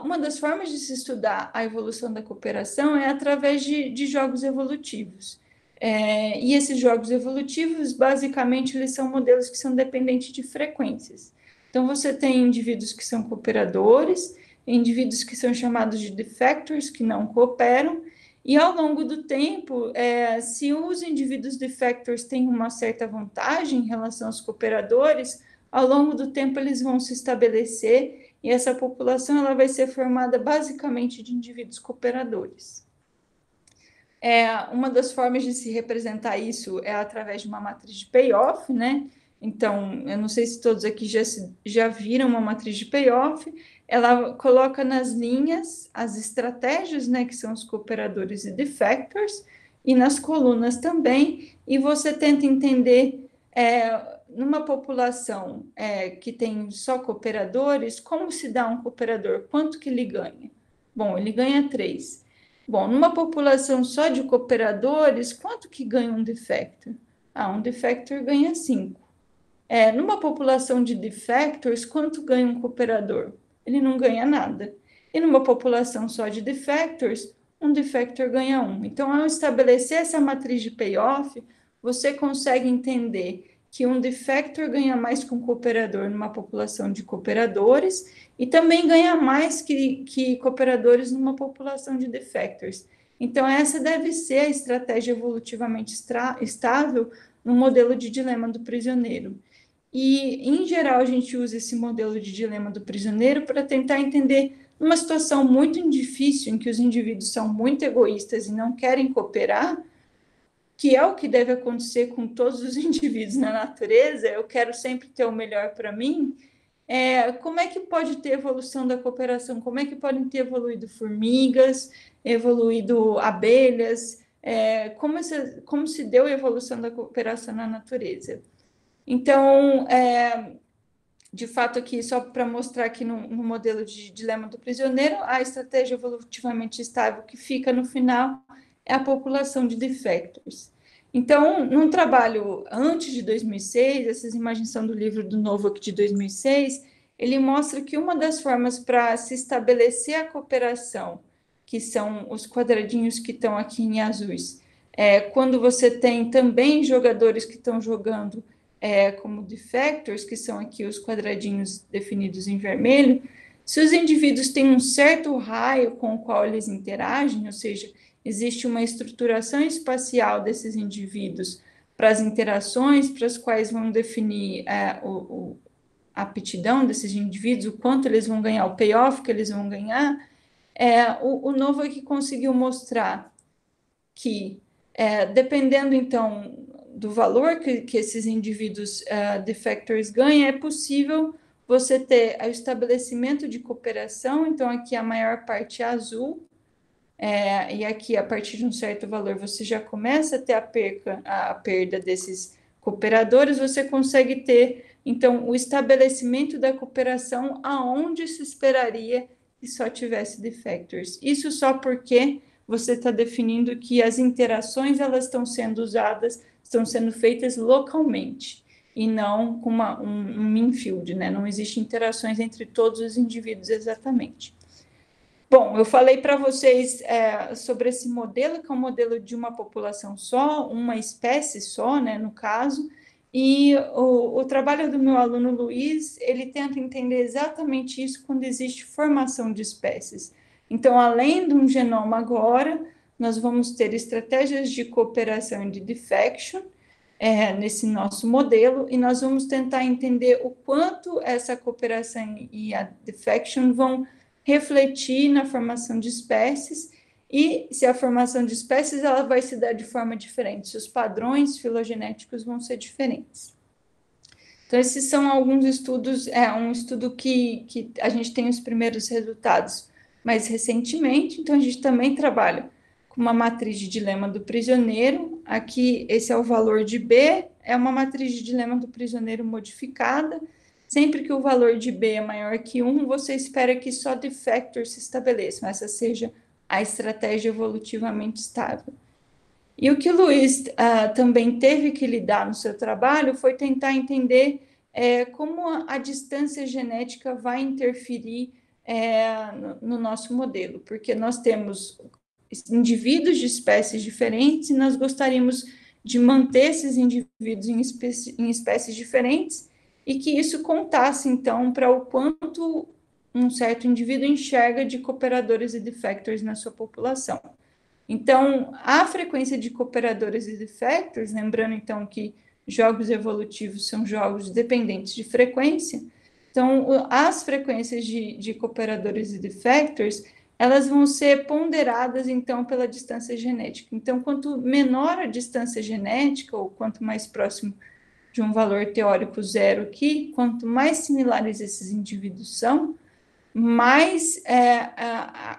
Uma das formas de se estudar a evolução da cooperação é através de jogos evolutivos. E esses jogos evolutivos, basicamente, eles são modelos que são dependentes de frequências. Então, você tem indivíduos que são cooperadores, indivíduos que são chamados de defectors, que não cooperam, e ao longo do tempo, se os indivíduos defectors têm uma certa vantagem em relação aos cooperadores, ao longo do tempo eles vão se estabelecer e essa população ela vai ser formada basicamente de indivíduos cooperadores. Uma das formas de se representar isso é através de uma matriz de payoff, né? Então, eu não sei se todos aqui já viram uma matriz de payoff. Ela coloca nas linhas as estratégias, né, que são os cooperadores e defectors, e nas colunas também, e você tenta entender, numa população que tem só cooperadores, como se dá um cooperador, quanto que ele ganha? Bom, ele ganha 3. Bom, numa população só de cooperadores, quanto que ganha um defector? Um defector ganha 5. Numa população de defectors, quanto ganha um cooperador? Ele não ganha nada. E numa população só de defectors, um defector ganha 1. Então, ao estabelecer essa matriz de payoff, você consegue entender que um defector ganha mais que um cooperador numa população de cooperadores e também ganha mais que cooperadores numa população de defectors. Então, essa deve ser a estratégia evolutivamente estável no modelo de dilema do prisioneiro. E, em geral, a gente usa esse modelo de dilema do prisioneiro para tentar entender uma situação muito difícil, em que os indivíduos são muito egoístas e não querem cooperar, que é o que deve acontecer com todos os indivíduos na natureza. Eu quero sempre ter o melhor para mim. Como é que pode ter evolução da cooperação? Como é que podem ter evoluído formigas, evoluído abelhas? Como se deu a evolução da cooperação na natureza? Então, de fato, aqui, só para mostrar aqui no modelo de dilema do prisioneiro, a estratégia evolutivamente estável que fica no final é a população de defectors. Então, num trabalho antes de 2006, essas imagens são do livro do Novak de 2006, ele mostra que uma das formas para se estabelecer a cooperação, que são os quadradinhos que estão aqui em azuis, quando você tem também jogadores que estão jogando como defectors, que são aqui os quadradinhos definidos em vermelho, se os indivíduos têm um certo raio com o qual eles interagem, ou seja, existe uma estruturação espacial desses indivíduos para as interações, para as quais vão definir a aptidão desses indivíduos, o quanto eles vão ganhar, o payoff que eles vão ganhar, o Novo aqui conseguiu mostrar que, dependendo, então, do valor que esses indivíduos defectors ganham, é possível você ter o estabelecimento de cooperação. Então, aqui a maior parte é azul, e aqui, a partir de um certo valor, você já começa a ter a perda desses cooperadores. Você consegue ter, então, o estabelecimento da cooperação aonde se esperaria que só tivesse defectors. Isso só porque você está definindo que as interações elas estão sendo feitas localmente e não com um mean field, né? Não existem interações entre todos os indivíduos exatamente. Bom, eu falei para vocês sobre esse modelo, que é um modelo de uma população só, uma espécie só, né, no caso, e o trabalho do meu aluno Luiz, ele tenta entender exatamente isso quando existe formação de espécies. Então, além de um genoma agora, nós vamos ter estratégias de cooperação e de defection nesse nosso modelo, e nós vamos tentar entender o quanto essa cooperação e a defection vão refletir na formação de espécies, e se a formação de espécies ela vai se dar de forma diferente, se os padrões filogenéticos vão ser diferentes. Então, esses são alguns estudos, um estudo que a gente tem os primeiros resultados mais recentemente. Então, a gente também trabalha com uma matriz de dilema do prisioneiro. Aqui, esse é o valor de B, é uma matriz de dilema do prisioneiro modificada. Sempre que o valor de B é maior que 1, você espera que só defectors se estabeleçam, essa seja a estratégia evolutivamente estável. E o que o Luiz também teve que lidar no seu trabalho foi tentar entender como a distância genética vai interferir no nosso modelo, porque nós temos indivíduos de espécies diferentes e nós gostaríamos de manter esses indivíduos em espécies diferentes, e que isso contasse, então, para o quanto um certo indivíduo enxerga de cooperadores e defectors na sua população. Então, a frequência de cooperadores e defectors, lembrando, então, que jogos evolutivos são jogos dependentes de frequência, então, as frequências de cooperadores e defectors, elas vão ser ponderadas, então, pela distância genética. Então, quanto menor a distância genética, ou quanto mais próximo de um valor teórico zero aqui, quanto mais similares esses indivíduos são, mais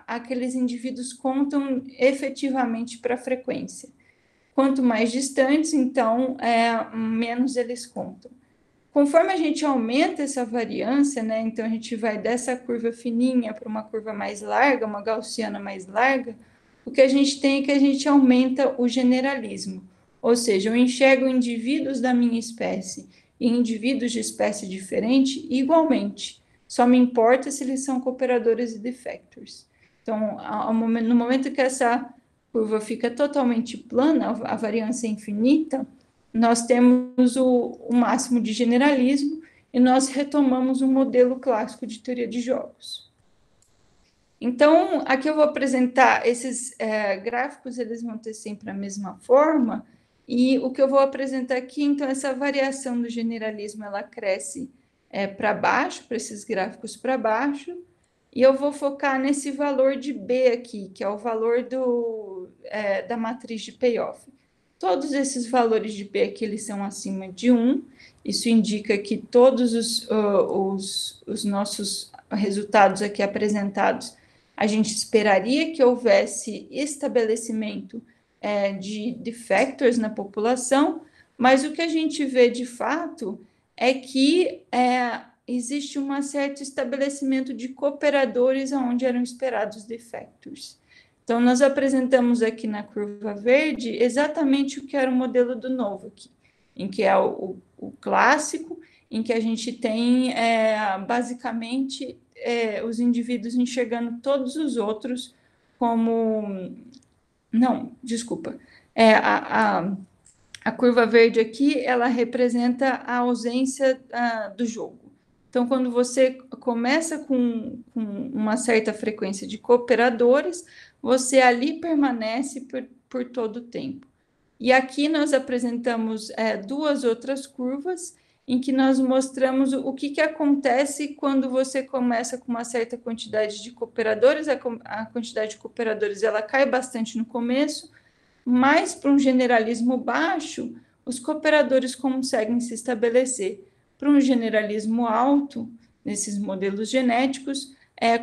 aqueles indivíduos contam efetivamente para a frequência. Quanto mais distantes, então, menos eles contam. Conforme a gente aumenta essa variância, né, então a gente vai dessa curva fininha para uma curva mais larga, uma gaussiana mais larga, o que a gente tem é que a gente aumenta o generalismo. Ou seja, eu enxergo indivíduos da minha espécie e indivíduos de espécie diferente igualmente. Só me importa se eles são cooperadores e defectors. Então, no momento que essa curva fica totalmente plana, a variância é infinita, nós temos o máximo de generalismo e nós retomamos um modelo clássico de teoria de jogos. Então, aqui eu vou apresentar esses gráficos, eles vão ter sempre a mesma forma, e o que eu vou apresentar aqui, então, essa variação do generalismo, ela cresce para baixo, para esses gráficos para baixo, e eu vou focar nesse valor de B aqui, que é o valor da matriz de payoff. Todos esses valores de B aqui, eles são acima de 1, isso indica que todos os nossos resultados aqui apresentados, a gente esperaria que houvesse estabelecimento de defectors na população, mas o que a gente vê de fato é que existe um certo estabelecimento de cooperadores onde eram esperados defectors. Então, nós apresentamos aqui na curva verde exatamente o que era o modelo do novo aqui, em que é o clássico, em que a gente tem basicamente os indivíduos enxergando todos os outros como... Não, desculpa. A curva verde aqui, ela representa a ausência do jogo. Então, quando você começa com uma certa frequência de cooperadores, você ali permanece por todo o tempo. E aqui nós apresentamos duas outras curvas em que nós mostramos o que acontece quando você começa com uma certa quantidade de cooperadores. A quantidade de cooperadores ela cai bastante no começo, mas para um generalismo baixo, os cooperadores conseguem se estabelecer. Para um generalismo alto, nesses modelos genéticos,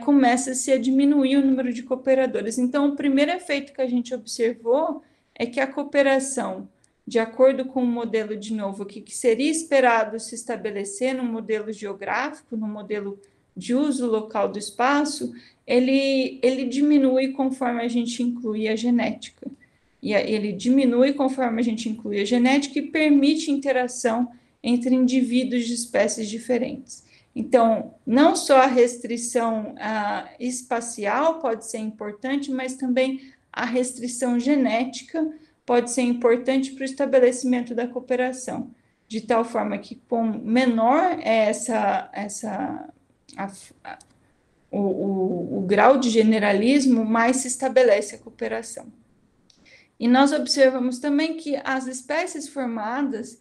começa-se a diminuir o número de cooperadores. Então, o primeiro efeito que a gente observou é que a cooperação, de acordo com o modelo de novo, que seria esperado se estabelecer no modelo geográfico, no modelo de uso local do espaço, ele diminui conforme a gente inclui a genética. E ele diminui conforme a gente inclui a genética e permite interação entre indivíduos de espécies diferentes. Então, não só a restrição espacial pode ser importante, mas também a restrição genética pode ser importante para o estabelecimento da cooperação, de tal forma que, com menor o grau de generalismo, mais se estabelece a cooperação. E nós observamos também que as espécies formadas,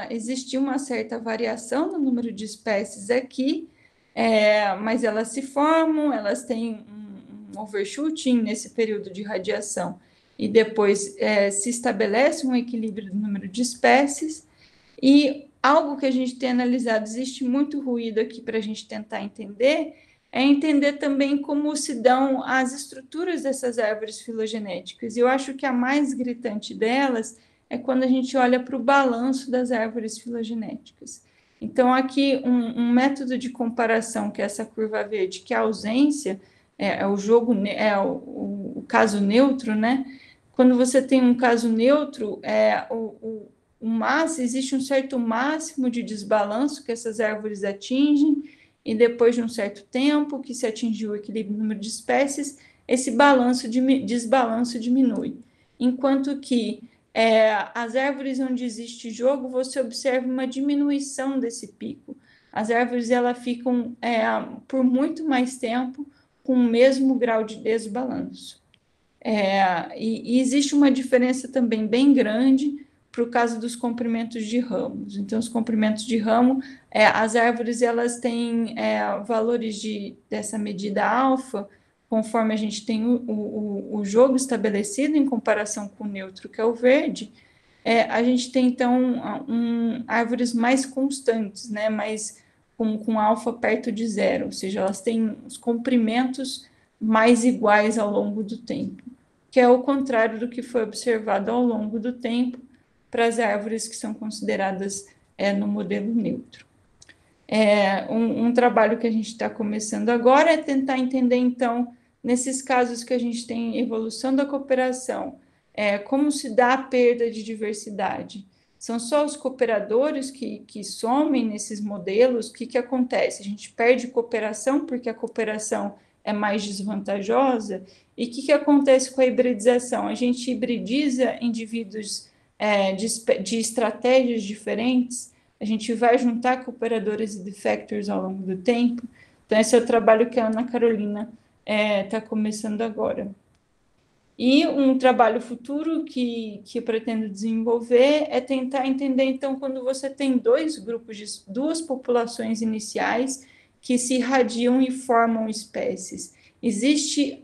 existe uma certa variação no número de espécies aqui, mas elas se formam, elas têm um overshooting nesse período de radiação, e depois se estabelece um equilíbrio do número de espécies, e algo que a gente tem analisado, existe muito ruído aqui para a gente tentar entender, é entender também como se dão as estruturas dessas árvores filogenéticas. E eu acho que a mais gritante delas é quando a gente olha para o balanço das árvores filogenéticas. Então, aqui, um método de comparação, que é essa curva verde, que é a ausência, o caso neutro, né? Quando você tem um caso neutro, existe um certo máximo de desbalanço que essas árvores atingem, e depois de um certo tempo que se atingiu o equilíbrio do número de espécies, esse desbalanço diminui. Enquanto que as árvores onde existe jogo, você observa uma diminuição desse pico. As árvores elas ficam por muito mais tempo com o mesmo grau de desbalanço. E existe uma diferença também bem grande para o caso dos comprimentos de ramos. Então, os comprimentos de ramo, as árvores elas têm valores dessa medida alfa, conforme a gente tem o jogo estabelecido em comparação com o neutro, que é o verde, a gente tem, então, árvores mais constantes, né? Mais com alfa perto de zero, ou seja, elas têm os comprimentos mais iguais ao longo do tempo, que é o contrário do que foi observado ao longo do tempo para as árvores que são consideradas no modelo neutro. Um trabalho que a gente está começando agora é tentar entender, então, nesses casos que a gente tem evolução da cooperação, como se dá a perda de diversidade? São só os cooperadores que somem nesses modelos? O que acontece? A gente perde cooperação porque a cooperação é mais desvantajosa? E o que acontece com a hibridização? A gente hibridiza indivíduos de estratégias diferentes? A gente vai juntar cooperadores e defectors ao longo do tempo? Então, esse é o trabalho que a Ana Carolina está começando agora. E um trabalho futuro que eu pretendo desenvolver é tentar entender, então, quando você tem dois grupos, duas populações iniciais que se irradiam e formam espécies. Existe,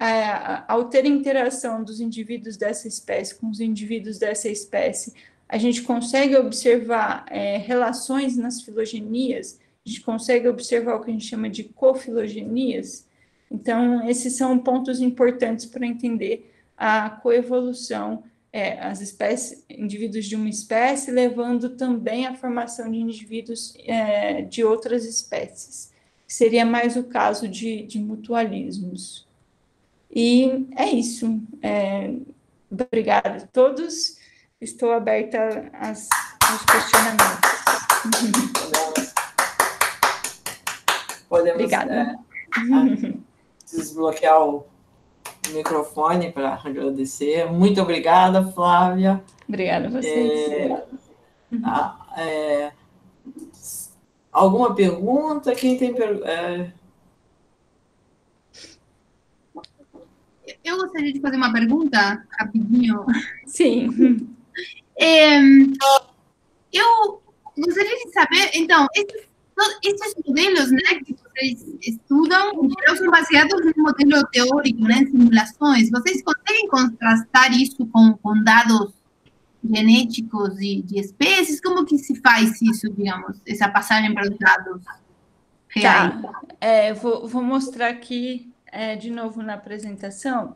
ao ter interação dos indivíduos dessa espécie com os indivíduos dessa espécie, a gente consegue observar relações nas filogenias, a gente consegue observar o que a gente chama de cofilogenias. Então, esses são pontos importantes para entender a coevolução, as espécies, indivíduos de uma espécie, levando também à formação de indivíduos de outras espécies. Seria mais o caso de mutualismos. E é isso. Obrigada a todos. Estou aberta aos questionamentos. Podemos Obrigada. Desbloquear o microfone para agradecer. Muito obrigada, Flávia. Obrigada a vocês. Alguma pergunta? Quem tem pergunta? Eu gostaria de fazer uma pergunta, rapidinho. Sim. Eu gostaria de saber, então, esses modelos, né, que vocês estudam, em geral, são baseados no modelo teórico, né, simulações. Vocês conseguem contrastar isso com dados genéticos de espécies? Como que se faz isso, digamos, essa passagem para os dados reais? Tá. Vou mostrar aqui de novo na apresentação.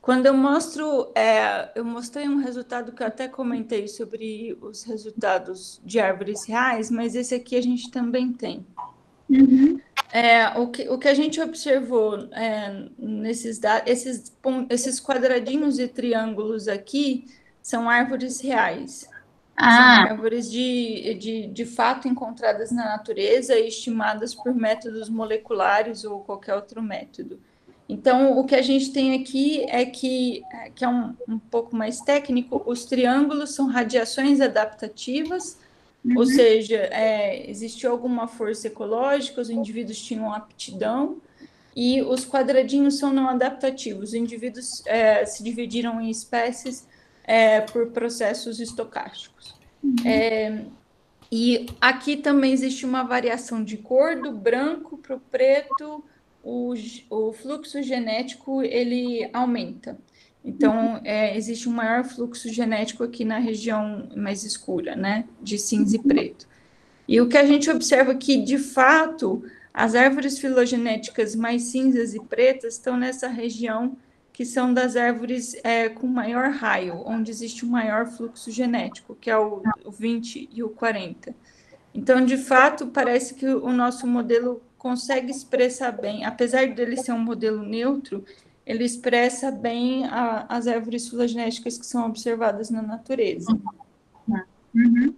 Quando eu mostro, eu mostrei um resultado que eu até comentei sobre os resultados de árvores reais, mas esse aqui a gente também tem. Uhum. O que a gente observou esses quadradinhos e triângulos aqui são árvores reais. São árvores de fato encontradas na natureza e estimadas por métodos moleculares ou qualquer outro método. Então, o que a gente tem aqui que é um pouco mais técnico, os triângulos são radiações adaptativas, ou seja, existiu alguma força ecológica, os indivíduos tinham aptidão, e os quadradinhos são não adaptativos, os indivíduos se dividiram em espécies por processos estocásticos. E aqui também existe uma variação de cor, do branco para o preto, o fluxo genético ele aumenta. Então, existe um maior fluxo genético aqui na região mais escura, né, de cinza e preto. E o que a gente observa aqui, de fato, as árvores filogenéticas mais cinzas e pretas estão nessa região que são das árvores com maior raio, onde existe um maior fluxo genético, que é o 20 e o 40. Então, de fato, parece que o nosso modelo consegue expressar bem, apesar dele ser um modelo neutro, ele expressa bem as árvores filogenéticas que são observadas na natureza. Uhum.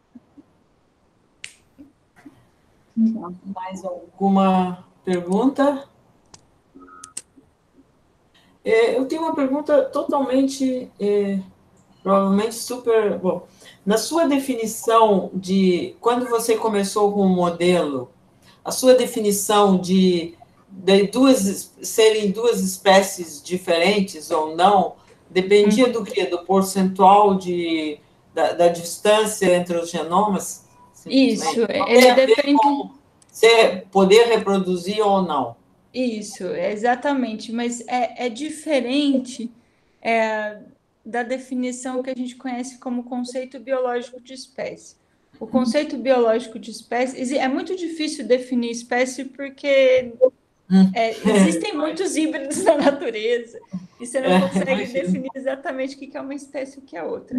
Mais alguma pergunta? Eu tenho uma pergunta totalmente, provavelmente super... Bom, na sua definição de... Quando você começou com o modelo, a sua definição de serem duas espécies diferentes ou não, dependia do quê? Do percentual da distância entre os genomas? Isso, ele depende... Você poder reproduzir ou não. Isso, exatamente, mas é diferente da definição que a gente conhece como conceito biológico de espécie. O conceito biológico de espécie, é muito difícil definir espécie porque existem muitos híbridos na natureza e você não consegue definir exatamente o que é uma espécie e o que é outra.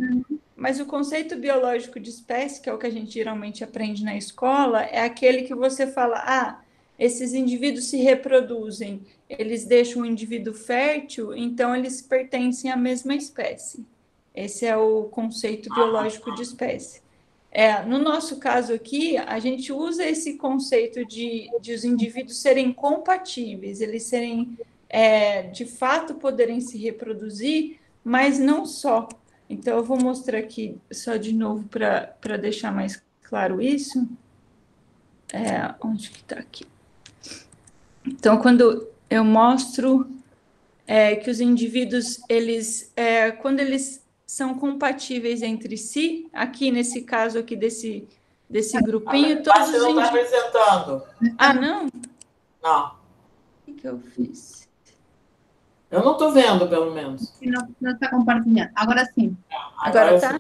Mas o conceito biológico de espécie, que é o que a gente geralmente aprende na escola, é aquele que você fala, esses indivíduos se reproduzem, eles deixam um indivíduo fértil, então eles pertencem à mesma espécie. Esse é o conceito biológico de espécie. No nosso caso aqui, a gente usa esse conceito de os indivíduos serem compatíveis, eles serem, de fato, poderem se reproduzir, mas não só. Então, eu vou mostrar aqui só de novo para deixar mais claro isso. Onde que está aqui? Então, quando eu mostro que os indivíduos, quando eles são compatíveis entre si, aqui nesse caso aqui desse grupinho, todos os indivíduos... Mas você não está apresentando. Não? Não. O que eu fiz? Eu não estou vendo, pelo menos. Não está compartilhando. Agora sim. Agora está?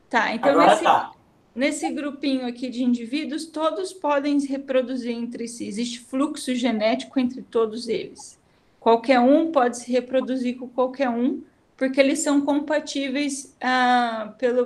Tá, então agora nesse grupinho aqui de indivíduos, todos podem se reproduzir entre si. Existe fluxo genético entre todos eles. Qualquer um pode se reproduzir com qualquer um, porque eles são compatíveis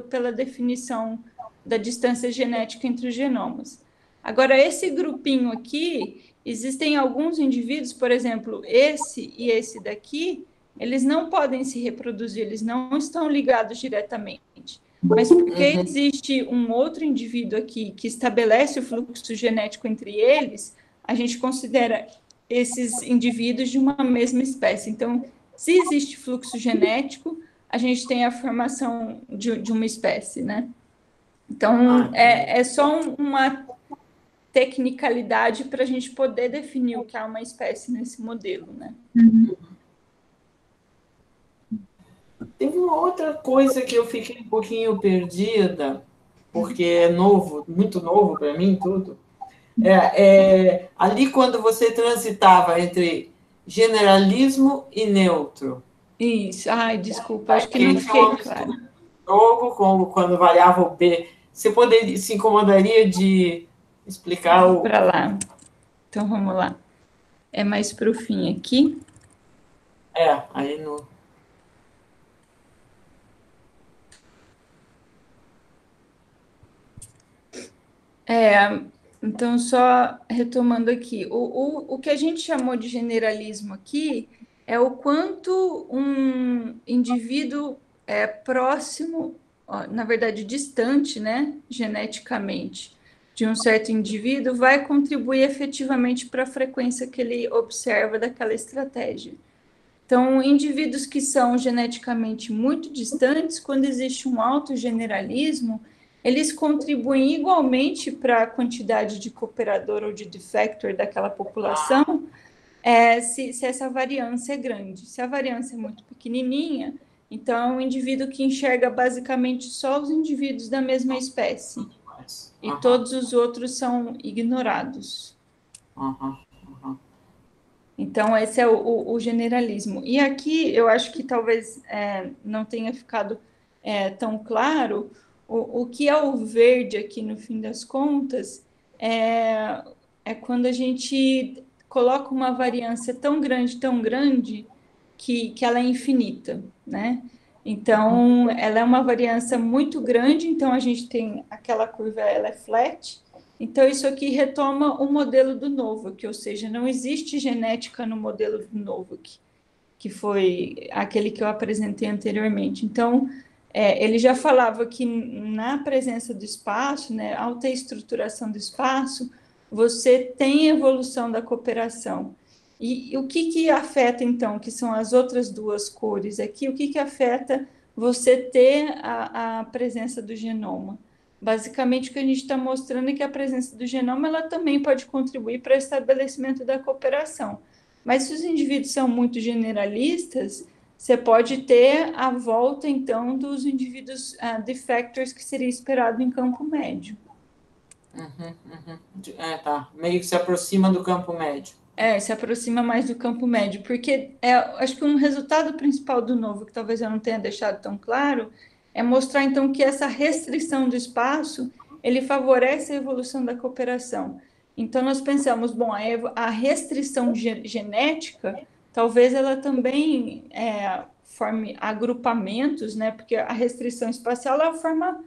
pela definição da distância genética entre os genomas. Agora, esse grupinho aqui, existem alguns indivíduos, por exemplo, esse e esse daqui, eles não podem se reproduzir, eles não estão ligados diretamente. Mas porque existe um outro indivíduo aqui que estabelece o fluxo genético entre eles, a gente considera esses indivíduos de uma mesma espécie. Então, se existe fluxo genético, a gente tem a formação de uma espécie, né? Então, é só uma tecnicalidade para a gente poder definir o que é uma espécie nesse modelo, né? Teve uma outra coisa que eu fiquei um pouquinho perdida, porque é novo, muito novo para mim tudo. Ali quando você transitava entre generalismo e neutro. Isso. Ai, desculpa, acho que não fiquei claro. Jogo, quando variava o B. Você se incomodaria de explicar o... Para lá. Então, vamos lá. É mais para o fim aqui. Aí no... Então, só retomando aqui, o que a gente chamou de generalismo aqui é o quanto um indivíduo próximo, na verdade, distante, né, geneticamente, de um certo indivíduo, vai contribuir efetivamente para a frequência que ele observa daquela estratégia. Então, indivíduos que são geneticamente muito distantes, quando existe um alto generalismo, eles contribuem igualmente para a quantidade de cooperador ou de defector daquela população, se essa variância é grande. Se a variância é muito pequenininha, então é um indivíduo que enxerga basicamente só os indivíduos da mesma espécie. E todos os outros são ignorados. Então, esse é o generalismo. E aqui, eu acho que talvez não tenha ficado tão claro, o que é o verde aqui, no fim das contas, é quando a gente coloca uma variância tão grande, que ela é infinita, né? Então, ela é uma variância muito grande, então a gente tem aquela curva, ela é flat. Então, isso aqui retoma o modelo do Novak, ou seja, não existe genética no modelo do Novak, que foi aquele que eu apresentei anteriormente. Então, ele já falava que na presença do espaço, né, ao ter estruturação do espaço, você tem evolução da cooperação. E o que afeta, então, que são as outras duas cores aqui, o que afeta você ter a presença do genoma? Basicamente, o que a gente está mostrando é que a presença do genoma ela também pode contribuir para o estabelecimento da cooperação. Mas se os indivíduos são muito generalistas, você pode ter a volta, então, dos indivíduos defectors que seria esperado em campo médio. Tá. Meio que se aproxima do campo médio. Se aproxima mais do campo médio, porque acho que um resultado principal do novo, que talvez eu não tenha deixado tão claro, é mostrar então que essa restrição do espaço, ele favorece a evolução da cooperação. Então nós pensamos, bom, a restrição genética, talvez ela também forme agrupamentos, né? Porque a restrição espacial ela forma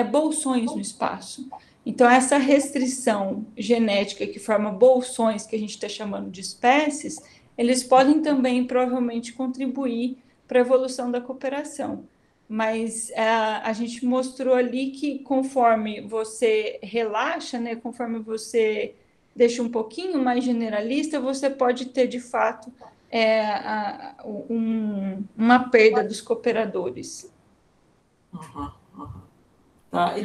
bolsões no espaço. Então, essa restrição genética que forma bolsões, que a gente está chamando de espécies, eles podem também, provavelmente, contribuir para a evolução da cooperação. Mas a gente mostrou ali que conforme você relaxa, né, conforme você deixa um pouquinho mais generalista, você pode ter, de fato, uma perda dos cooperadores. Uhum. Tá.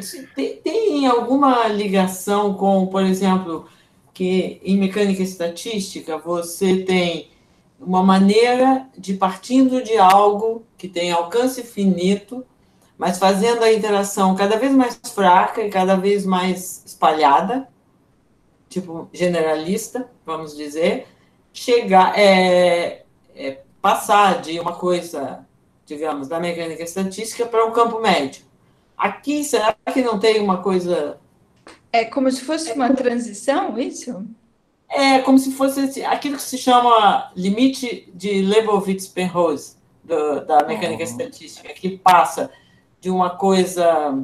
Tem alguma ligação com, por exemplo, que em mecânica estatística você tem uma maneira de partindo de algo que tem alcance finito, mas fazendo a interação cada vez mais fraca e cada vez mais espalhada, tipo generalista, vamos dizer, passar de uma coisa, digamos, da mecânica estatística para um campo médio. Aqui, será que não tem uma coisa... É como se fosse uma transição, isso? É como se fosse aquilo que se chama limite de Leibovitz-Penrose, da mecânica estatística, que passa de uma coisa...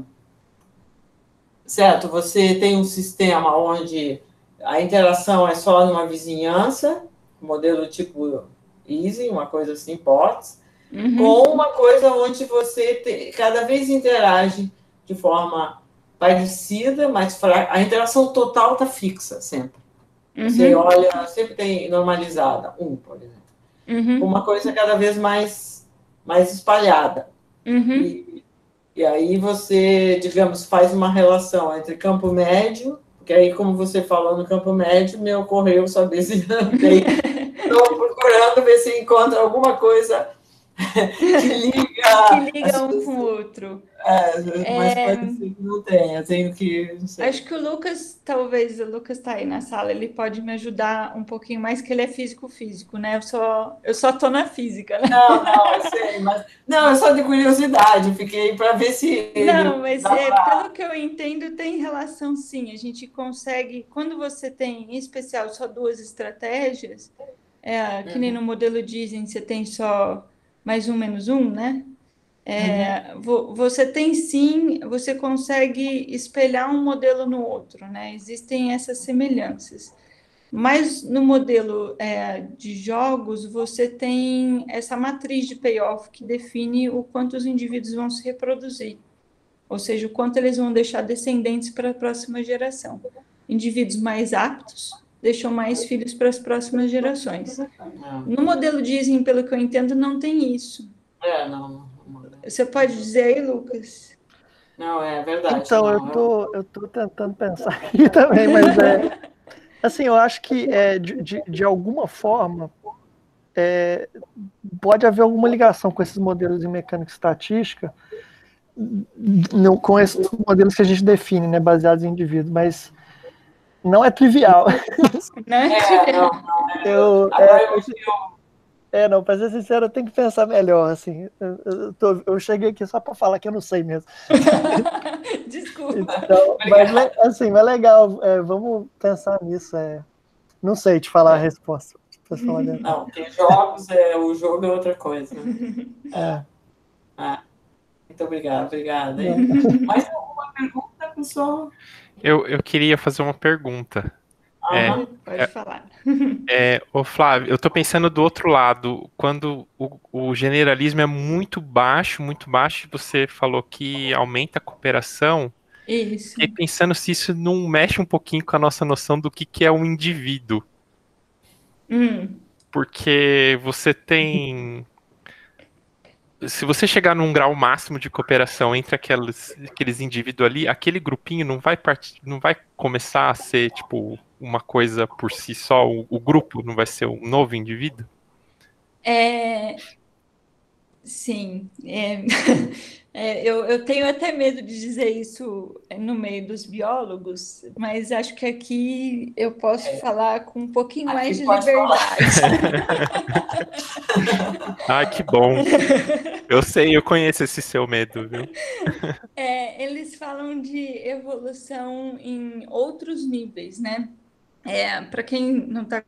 Certo, você tem um sistema onde a interação é só numa vizinhança, modelo tipo Easy, uma coisa assim, POTS, com uma coisa onde você cada vez interage de forma parecida, mas fraca. A interação total está fixa sempre. Você olha, sempre tem normalizada, por exemplo. Uma coisa cada vez mais espalhada. E aí você, digamos, faz uma relação entre campo médio, porque aí, como você falou no campo médio, me ocorreu saber se não tem. Estou procurando ver se encontra alguma coisa que liga um com o outro. Mas pode ser que não tenha, tenho que... Não sei. Acho que o Lucas está aí na sala, ele pode me ajudar um pouquinho mais, que ele é físico, né? Eu só tô na física, né? Não, eu sei, mas... Não, é só de curiosidade, fiquei para ver se... Não, mas pelo que eu entendo, tem relação sim, a gente consegue, quando você tem, em especial, só duas estratégias, que nem no modelo dizem, você tem só mais um, menos um, né? Você tem sim, você consegue espelhar um modelo no outro, né? Existem essas semelhanças. Mas no modelo de jogos, você tem essa matriz de payoff que define o quanto os indivíduos vão se reproduzir, ou seja, o quanto eles vão deixar descendentes para a próxima geração. Indivíduos mais aptos deixam mais filhos para as próximas gerações. No modelo Disney, pelo que eu entendo, não tem isso. Não. Você pode dizer aí, Lucas? Não, é verdade. Então, eu tô tentando pensar aqui também, mas assim, eu acho que de alguma forma pode haver alguma ligação com esses modelos de mecânica estatística, com esses modelos que a gente define, né, baseados em indivíduos, mas não é trivial. Não é trivial. Não, para ser sincero, eu tenho que pensar melhor, assim. Eu cheguei aqui só para falar que eu não sei mesmo. Desculpa. Então, mas, assim, mas legal, vamos pensar nisso. Não sei te falar a resposta. Não, tem jogos, o jogo é outra coisa. Muito obrigada. Mais alguma pergunta, pessoal? Eu queria fazer uma pergunta. Pode falar. Ô Flávio, eu tô pensando do outro lado, quando o generalismo é muito baixo, você falou que aumenta a cooperação. Isso. Fiquei pensando se isso não mexe um pouquinho com a nossa noção do que é um indivíduo. Porque você tem... Se você chegar num grau máximo de cooperação entre aqueles indivíduos ali, aquele grupinho não vai começar a ser tipo uma coisa por si só, o grupo não vai ser um novo indivíduo? Sim, eu tenho até medo de dizer isso no meio dos biólogos, mas acho que aqui eu posso falar com um pouquinho Aqui mais de pode liberdade. Ah, que bom. Eu sei, eu conheço esse seu medo, viu? Eles falam de evolução em outros níveis, né? Para quem não está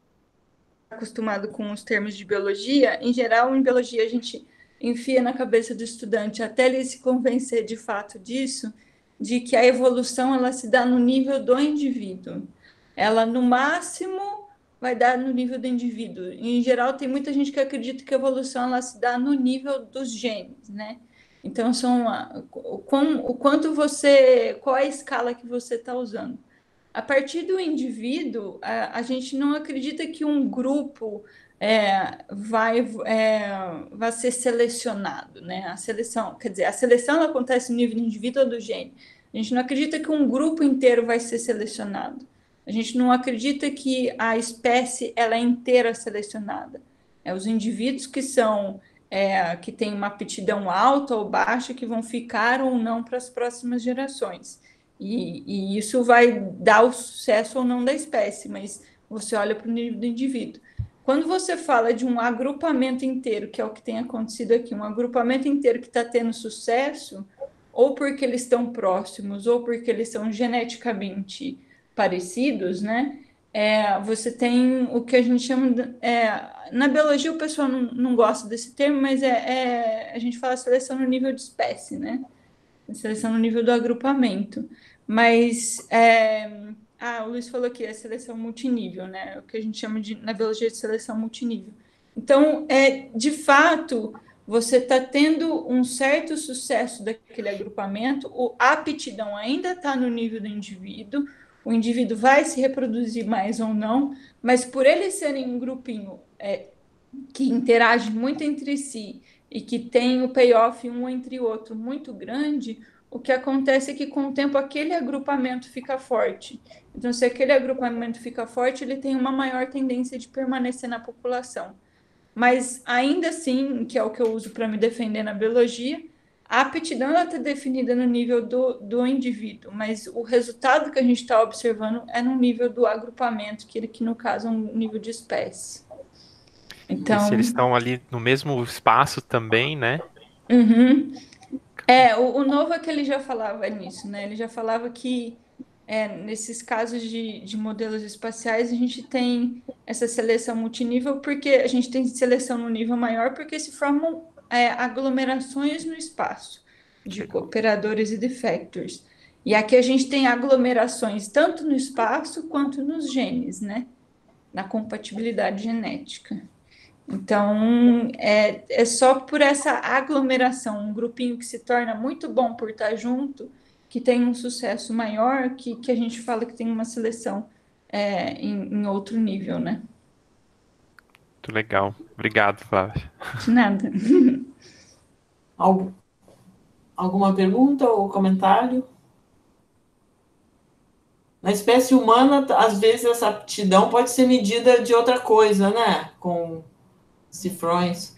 acostumado com os termos de biologia, em geral, em biologia a gente enfia na cabeça do estudante até ele se convencer de fato disso, de que a evolução ela se dá no nível do indivíduo. Ela, no máximo, vai dar no nível do indivíduo. Em geral, tem muita gente que acredita que a evolução ela se dá no nível dos genes, né? Então, o quanto você, qual é a escala que você está usando. A partir do indivíduo, a gente não acredita que um grupo vai ser selecionado, né? A seleção, quer dizer, a seleção ela acontece no nível do indivíduo ou do gene. A gente não acredita que um grupo inteiro vai ser selecionado. A gente não acredita que a espécie ela é inteira selecionada. Os indivíduos que têm uma aptidão alta ou baixa que vão ficar ou não para as próximas gerações. E isso vai dar o sucesso ou não da espécie, mas você olha para o nível do indivíduo. Quando você fala de um agrupamento inteiro, que é o que tem acontecido aqui, um agrupamento inteiro que está tendo sucesso, ou porque eles estão próximos, ou porque eles são geneticamente parecidos, né? Você tem o que a gente chama na biologia o pessoal não gosta desse termo, mas a gente fala seleção no nível de espécie, né? Seleção no nível do agrupamento. Mas o Luiz falou que é seleção multinível, né? O que a gente chama na biologia de seleção multinível. Então, de fato, você está tendo um certo sucesso daquele agrupamento, a aptidão ainda está no nível do indivíduo, o indivíduo vai se reproduzir mais ou não, mas por eles serem um grupinho que interage muito entre si e que tem o payoff um entre o outro muito grande, o que acontece é que com o tempo aquele agrupamento fica forte. Então, se aquele agrupamento fica forte, ele tem uma maior tendência de permanecer na população. Mas ainda assim, que é o que eu uso para me defender na biologia, a aptidão está definida no nível do indivíduo, mas o resultado que a gente está observando é no nível do agrupamento, que no caso é um nível de espécie. Então, E se eles estão ali no mesmo espaço também, né? Uhum. O novo é que ele já falava nisso, né? Ele já falava que nesses casos de modelos espaciais a gente tem essa seleção multinível porque a gente tem seleção no nível maior porque se formam aglomerações no espaço de cooperadores e defectors. E aqui a gente tem aglomerações tanto no espaço quanto nos genes, né? Na compatibilidade genética. Então, é só por essa aglomeração, um grupinho que se torna muito bom por estar junto, que tem um sucesso maior, que a gente fala que tem uma seleção em outro nível, né? Muito legal. Obrigado, Flávia. De nada. Alguma pergunta ou comentário? Na espécie humana, às vezes essa aptidão pode ser medida de outra coisa, né? Com cifrões.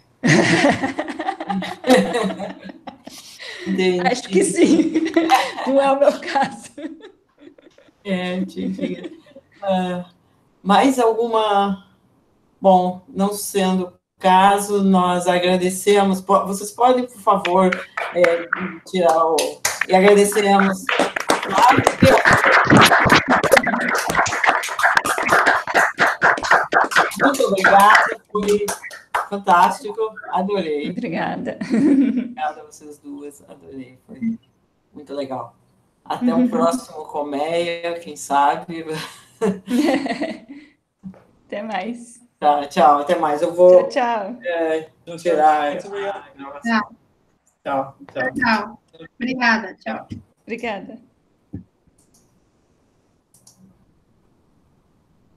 Acho que sim. Não é o meu caso. Mais alguma... Bom, não sendo o caso, nós agradecemos. Vocês podem, por favor, tirar o... E agradecemos. Muito obrigada, foi fantástico, adorei. Obrigada. Obrigada a vocês duas, adorei, foi muito legal. Até o próximo Colmeia, quem sabe. Até mais. Tá, tchau, até mais. Eu vou Tchau. tirar a gravação. Tchau. Obrigada. Tchau. Obrigada.